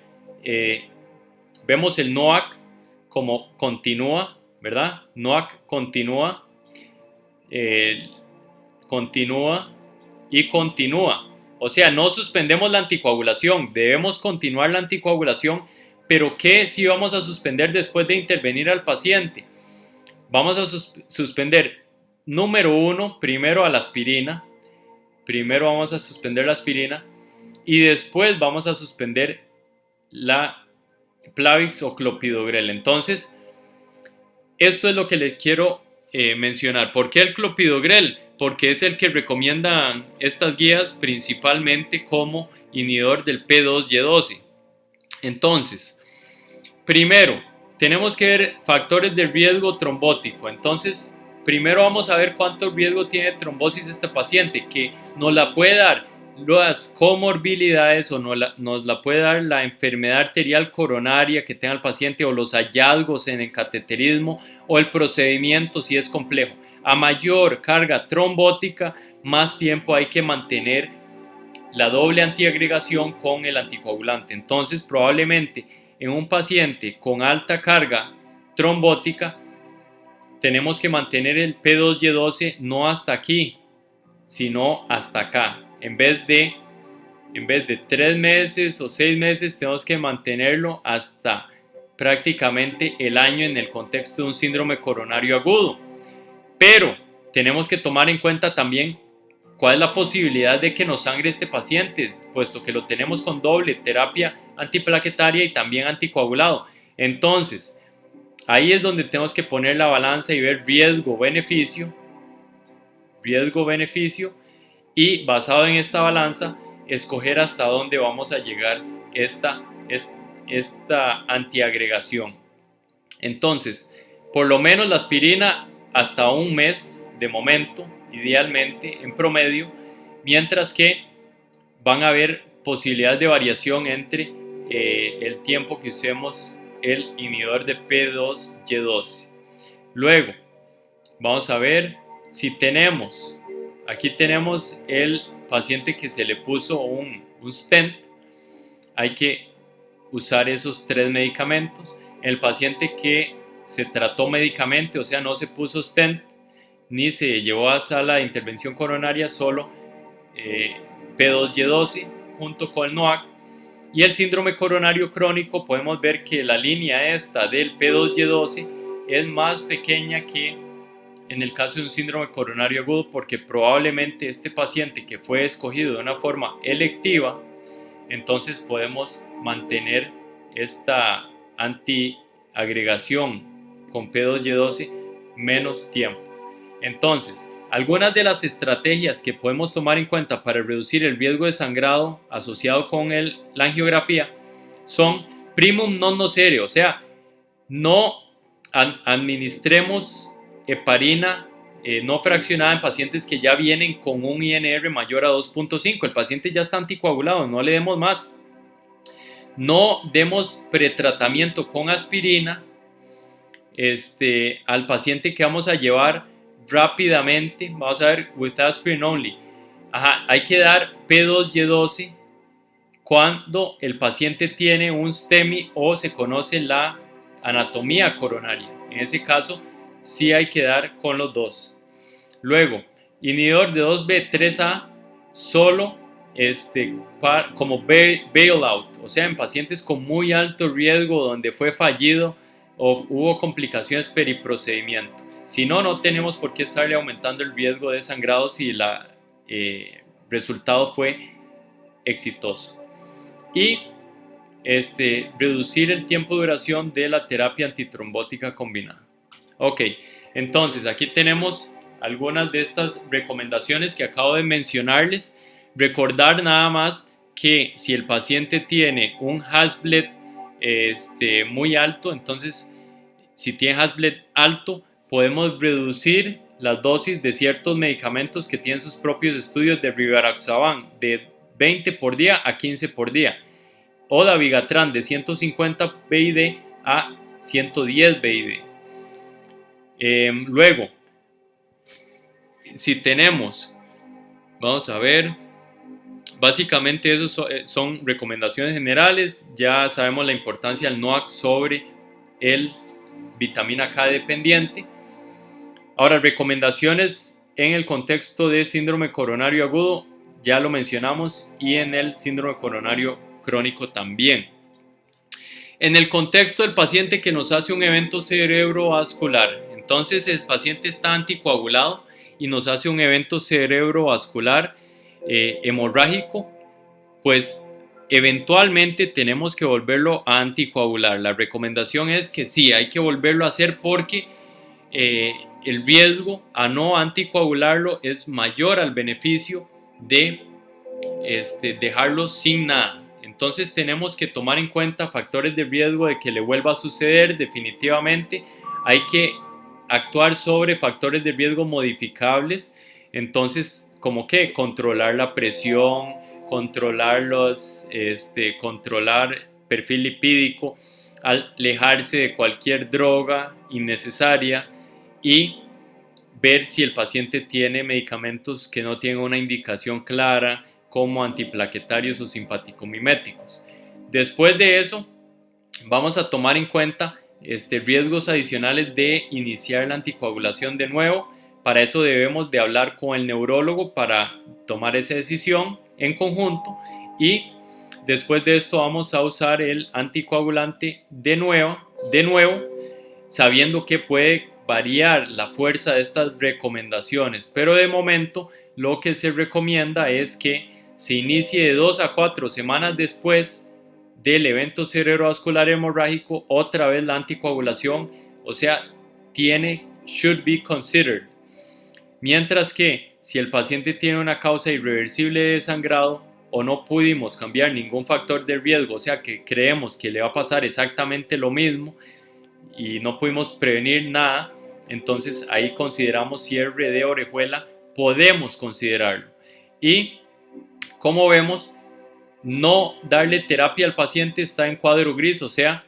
vemos el NOAC como continúa, ¿verdad? NOAC continúa, continúa y continúa. O sea, no suspendemos la anticoagulación, debemos continuar la anticoagulación, pero ¿qué si vamos a suspender después de intervenir al paciente? Vamos a suspender, número 1, primero a la aspirina, primero vamos a suspender la aspirina y después vamos a suspender la Plavix o clopidogrel. Entonces, esto es lo que les quiero mencionar. ¿Por qué el clopidogrel? Porque es el que recomiendan estas guías principalmente como inhibidor del P2Y12. Entonces, primero, tenemos que ver factores de riesgo trombótico. Entonces, primero vamos a ver cuánto riesgo tiene de trombosis este paciente, que nos la puede dar las comorbilidades o nos la puede dar la enfermedad arterial coronaria que tenga el paciente o los hallazgos en el cateterismo o el procedimiento si es complejo. A mayor carga trombótica, más tiempo hay que mantener la doble antiagregación con el anticoagulante. Entonces, probablemente en un paciente con alta carga trombótica, tenemos que mantener el P2Y12 no hasta aquí, sino hasta acá. En vez de 3 meses o 6 meses, tenemos que mantenerlo hasta prácticamente el año en el contexto de un síndrome coronario agudo. Pero tenemos que tomar en cuenta también cuál es la posibilidad de que nos sangre este paciente, puesto que lo tenemos con doble terapia antiplaquetaria y también anticoagulado. Entonces, ahí es donde tenemos que poner la balanza y ver riesgo-beneficio, y basado en esta balanza, escoger hasta dónde vamos a llegar esta antiagregación. Entonces, por lo menos la aspirina hasta un mes de momento, idealmente en promedio, mientras que van a haber posibilidades de variación entre el tiempo que usemos el inhibidor de P2Y12. Luego, vamos a ver si aquí tenemos el paciente que se le puso un stent, hay que usar esos 3 medicamentos. El paciente que se trató médicamente, o sea, no se puso stent ni se llevó a sala de intervención coronaria, solo P2Y12 junto con el NOAC. Y el síndrome coronario crónico, podemos ver que la línea esta del P2Y12 es más pequeña que en el caso de un síndrome coronario agudo, porque probablemente este paciente que fue escogido de una forma electiva, entonces podemos mantener esta antiagregación con P2Y12 menos tiempo. Entonces, algunas de las estrategias que podemos tomar en cuenta para reducir el riesgo de sangrado asociado con la angiografía son primum non nocere, o sea, no administremos heparina no fraccionada en pacientes que ya vienen con un INR mayor a 2.5. El paciente ya está anticoagulado, no le demos más. No demos pretratamiento con aspirina al paciente que vamos a llevar rápidamente. Vamos a ver, with aspirin only. Hay que dar P2Y12 cuando el paciente tiene un STEMI o se conoce la anatomía coronaria. En ese caso, sí hay que dar con los dos. Luego, inhibidor de 2B3A solo como bailout, o sea, en pacientes con muy alto riesgo donde fue fallido o hubo complicaciones periprocedimiento. Si no, no tenemos por qué estarle aumentando el riesgo de sangrado si el resultado fue exitoso. Y reducir el tiempo de duración de la terapia antitrombótica combinada. Ok, entonces aquí tenemos algunas de estas recomendaciones que acabo de mencionarles. Recordar nada más que si el paciente tiene un Hasbled muy alto, entonces si tiene Hasbled alto, podemos reducir las dosis de ciertos medicamentos que tienen sus propios estudios de Rivaroxaban de 20 por día a 15 por día, o Dabigatran de 150 BID a 110 BID. Luego, si tenemos, vamos a ver, básicamente esos son recomendaciones generales. Ya sabemos la importancia del NOAC sobre el vitamina K dependiente. Ahora, recomendaciones en el contexto de síndrome coronario agudo, ya lo mencionamos, y en el síndrome coronario crónico también. En el contexto del paciente que nos hace un evento cerebrovascular, entonces el paciente está anticoagulado y nos hace un evento cerebrovascular hemorrágico, pues eventualmente tenemos que volverlo a anticoagular. La recomendación es que sí, hay que volverlo a hacer porque el riesgo a no anticoagularlo es mayor al beneficio de dejarlo sin nada. Entonces tenemos que tomar en cuenta factores de riesgo de que le vuelva a suceder. Definitivamente hay que actuar sobre factores de riesgo modificables. Entonces, como que controlar la presión, controlar perfil lipídico, alejarse de cualquier droga innecesaria y ver si el paciente tiene medicamentos que no tienen una indicación clara, como antiplaquetarios o simpaticomiméticos. Después de eso, vamos a tomar en cuenta riesgos adicionales de iniciar la anticoagulación de nuevo. Para eso debemos de hablar con el neurólogo para tomar esa decisión en conjunto, y después de esto vamos a usar el anticoagulante de nuevo, sabiendo que puede variar la fuerza de estas recomendaciones, pero de momento lo que se recomienda es que se inicie de 2 a 4 semanas después del evento cerebrovascular hemorrágico otra vez la anticoagulación, o sea, should be considered. Mientras que si el paciente tiene una causa irreversible de sangrado o no pudimos cambiar ningún factor de riesgo, o sea que creemos que le va a pasar exactamente lo mismo y no pudimos prevenir nada, entonces ahí consideramos cierre de orejuela, podemos considerarlo. Y como vemos, no darle terapia al paciente está en cuadro gris, o sea,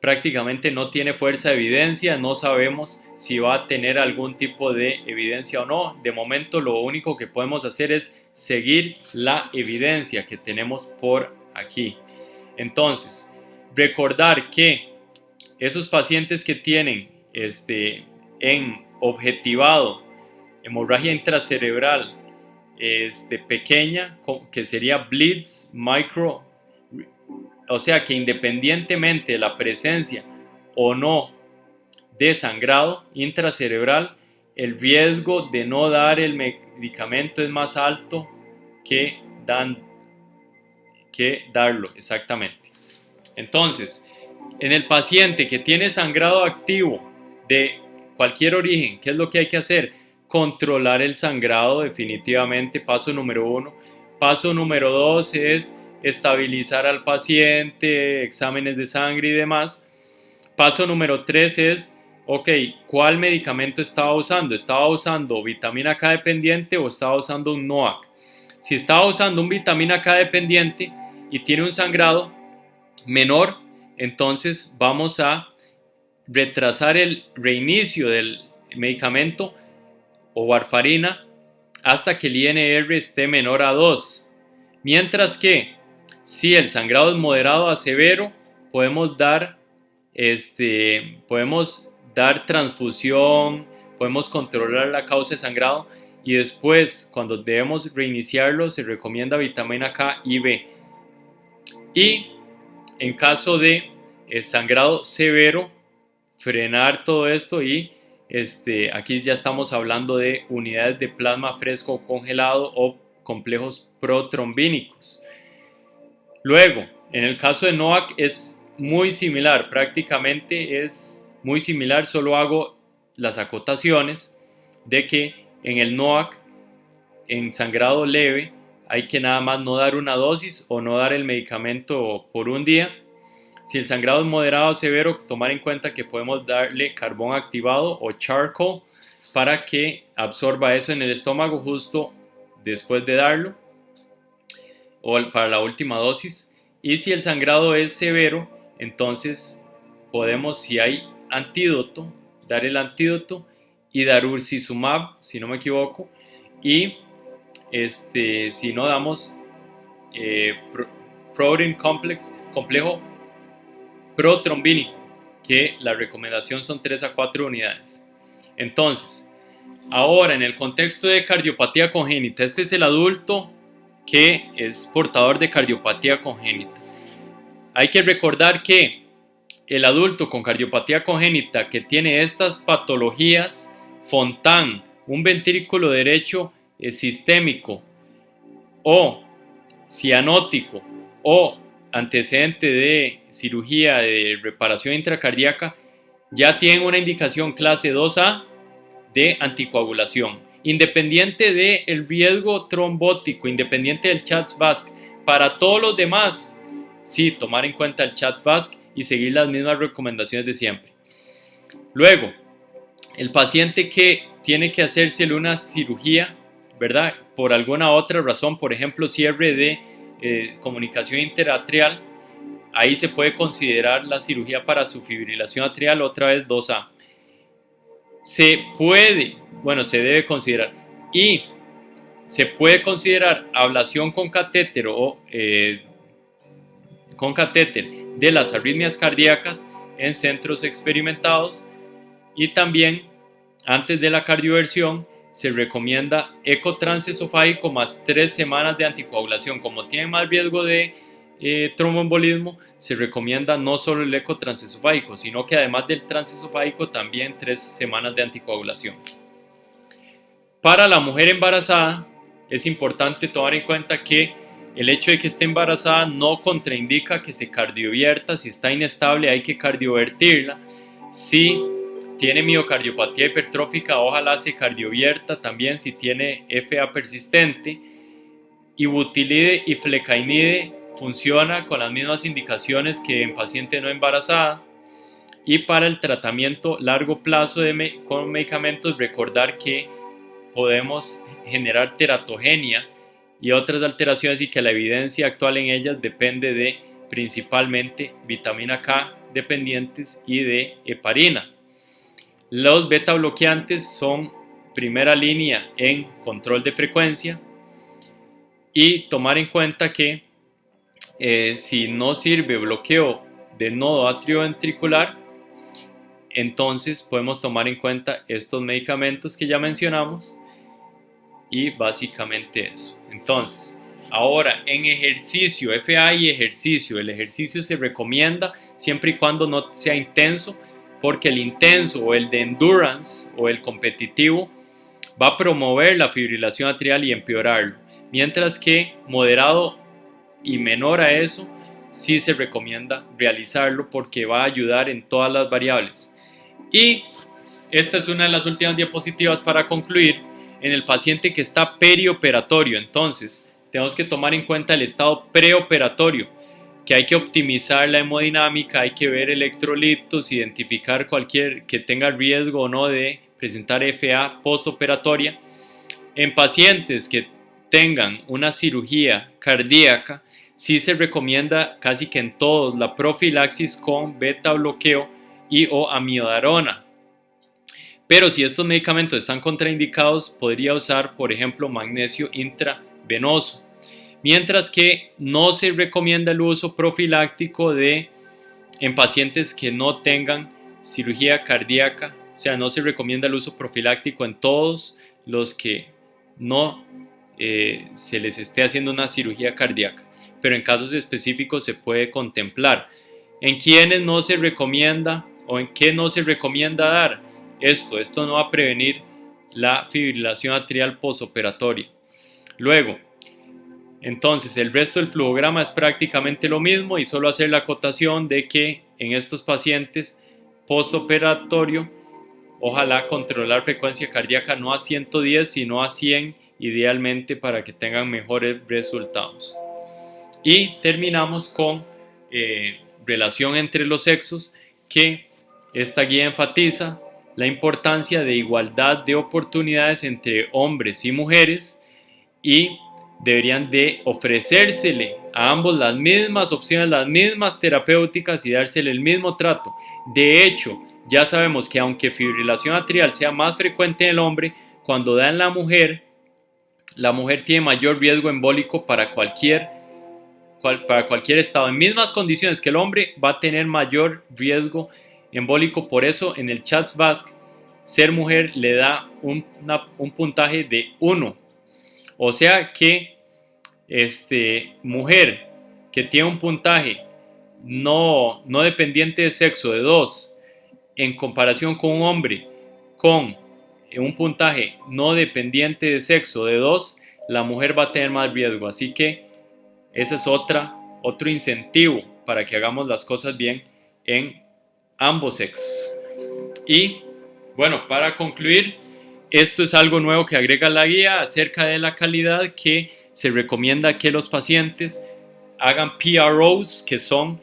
prácticamente no tiene fuerza de evidencia, no sabemos si va a tener algún tipo de evidencia o no. De momento lo único que podemos hacer es seguir la evidencia que tenemos por aquí. Entonces, recordar que esos pacientes que tienen en objetivado hemorragia intracerebral pequeña, que sería bleeds micro, o sea que independientemente de la presencia o no de sangrado intracerebral, el riesgo de no dar el medicamento es más alto que darlo, exactamente. Entonces, en el paciente que tiene sangrado activo de cualquier origen, ¿qué es lo que hay que hacer? Controlar el sangrado definitivamente, paso número 1. Paso número 2 es estabilizar al paciente, exámenes de sangre y demás. Paso número 3 es, ok, ¿cuál medicamento estaba usando? ¿Estaba usando vitamina K dependiente o estaba usando un NOAC? Si estaba usando un vitamina K dependiente y tiene un sangrado menor, entonces vamos a retrasar el reinicio del medicamento o warfarina hasta que el INR esté menor a 2. Mientras que si el sangrado es moderado a severo, podemos dar transfusión, podemos controlar la causa de sangrado y después, cuando debemos reiniciarlo, se recomienda vitamina K y B. Y en caso de sangrado severo, frenar todo esto y aquí ya estamos hablando de unidades de plasma fresco congelado o complejos protrombínicos. Luego, en el caso de NOAC es muy similar, prácticamente es muy similar, solo hago las acotaciones de que en el NOAC, en sangrado leve, hay que nada más no dar una dosis o no dar el medicamento por un día. Si el sangrado es moderado o severo, tomar en cuenta que podemos darle carbón activado o charcoal para que absorba eso en el estómago justo después de darlo o para la última dosis. Y si el sangrado es severo, entonces podemos, si hay antídoto, dar el antídoto y dar darucizumab, si no me equivoco, y si no damos protein complex, complejo protrombínico, que la recomendación son 3 a 4 unidades. Entonces, ahora en el contexto de cardiopatía congénita, este es el adulto que es portador de cardiopatía congénita. Hay que recordar que el adulto con cardiopatía congénita que tiene estas patologías, Fontan, un ventrículo derecho sistémico o cianótico o antecedente de cirugía de reparación intracardíaca, ya tienen una indicación clase 2A de anticoagulación, independiente del riesgo trombótico, independiente del CHA2-VASc. Para todos los demás, sí, tomar en cuenta el CHA2-VASc y seguir las mismas recomendaciones de siempre. Luego, el paciente que tiene que hacerse una cirugía, ¿verdad? Por alguna otra razón, por ejemplo, cierre de comunicación interatrial, ahí se puede considerar la cirugía para su fibrilación atrial, otra vez 2A. Se debe considerar, y se puede considerar ablación con catéter con catéter de las arritmias cardíacas en centros experimentados, y también antes de la cardioversión se recomienda eco transesofágico más 3 semanas de anticoagulación. Como tiene más riesgo de tromboembolismo, se recomienda no solo el eco transesofágico, sino que además del transesofágico también 3 semanas de anticoagulación. Para la mujer embarazada es importante tomar en cuenta que el hecho de que esté embarazada no contraindica que se cardiovierta. Si está inestable hay que cardiovertirla. Si tiene miocardiopatía hipertrófica, ojalá se cardiovierta también si tiene FA persistente. Ibutilide y flecainide funciona con las mismas indicaciones que en paciente no embarazada. Y para el tratamiento largo plazo con medicamentos, recordar que podemos generar teratogenia y otras alteraciones y que la evidencia actual en ellas depende de principalmente vitamina K dependientes y de heparina. Los beta bloqueantes son primera línea en control de frecuencia y tomar en cuenta que si no sirve bloqueo del nodo atrioventricular, entonces podemos tomar en cuenta estos medicamentos que ya mencionamos y básicamente eso. Entonces, ahora en ejercicio, FA y ejercicio, el ejercicio se recomienda siempre y cuando no sea intenso, porque el intenso o el de endurance o el competitivo va a promover la fibrilación atrial y empeorarlo, mientras que moderado y menor a eso sí se recomienda realizarlo porque va a ayudar en todas las variables. Y esta es una de las últimas diapositivas para concluir. En el paciente que está perioperatorio, entonces tenemos que tomar en cuenta el estado preoperatorio, que hay que optimizar la hemodinámica, hay que ver electrolitos, identificar cualquier que tenga riesgo o no de presentar FA postoperatoria. En pacientes que tengan una cirugía cardíaca, sí se recomienda casi que en todos la profilaxis con beta bloqueo y o amiodarona. Pero si estos medicamentos están contraindicados, podría usar, por ejemplo, magnesio intravenoso. Mientras que no se recomienda el uso profiláctico en pacientes que no tengan cirugía cardíaca. O sea, no se recomienda el uso profiláctico en todos los que no se les esté haciendo una cirugía cardíaca. Pero en casos específicos se puede contemplar. ¿En quiénes no se recomienda o en qué no se recomienda dar? Esto no va a prevenir la fibrilación atrial postoperatoria. Luego, entonces el resto del flujograma es prácticamente lo mismo y solo hacer la acotación de que en estos pacientes postoperatorio, ojalá controlar frecuencia cardíaca no a 110 sino a 100 idealmente para que tengan mejores resultados. Y terminamos con relación entre los sexos, que esta guía enfatiza la importancia de igualdad de oportunidades entre hombres y mujeres y deberían de ofrecérsele a ambos las mismas opciones, las mismas terapéuticas y dársele el mismo trato. De hecho, ya sabemos que aunque fibrilación atrial sea más frecuente en el hombre, cuando da en la mujer tiene mayor riesgo embólico para cualquier estado. En mismas condiciones que el hombre va a tener mayor riesgo embólico. Por eso en el CHA2-VASc ser mujer le da un puntaje de 1. O sea que mujer que tiene un puntaje no dependiente de sexo de 2 en comparación con un hombre con un puntaje no dependiente de sexo de 2, la mujer va a tener más riesgo. Así que ese es otro incentivo para que hagamos las cosas bien en ambos sexos. Y bueno, para concluir, esto es algo nuevo que agrega la guía acerca de la calidad, que se recomienda que los pacientes hagan PROs, que son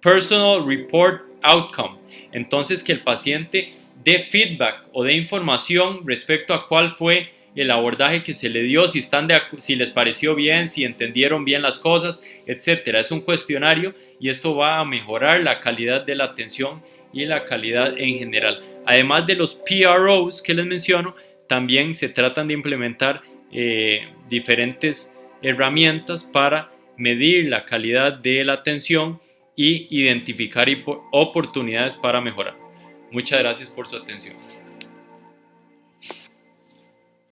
Personal Report Outcome. Entonces, que el paciente dé feedback o dé información respecto a cuál fue el abordaje que se le dio, si les pareció bien, si entendieron bien las cosas, etcétera. Es un cuestionario y esto va a mejorar la calidad de la atención y la calidad en general. Además de los PROs que les menciono, también se tratan de implementar diferentes herramientas para medir la calidad de la atención y identificar oportunidades para mejorar. Muchas gracias por su atención.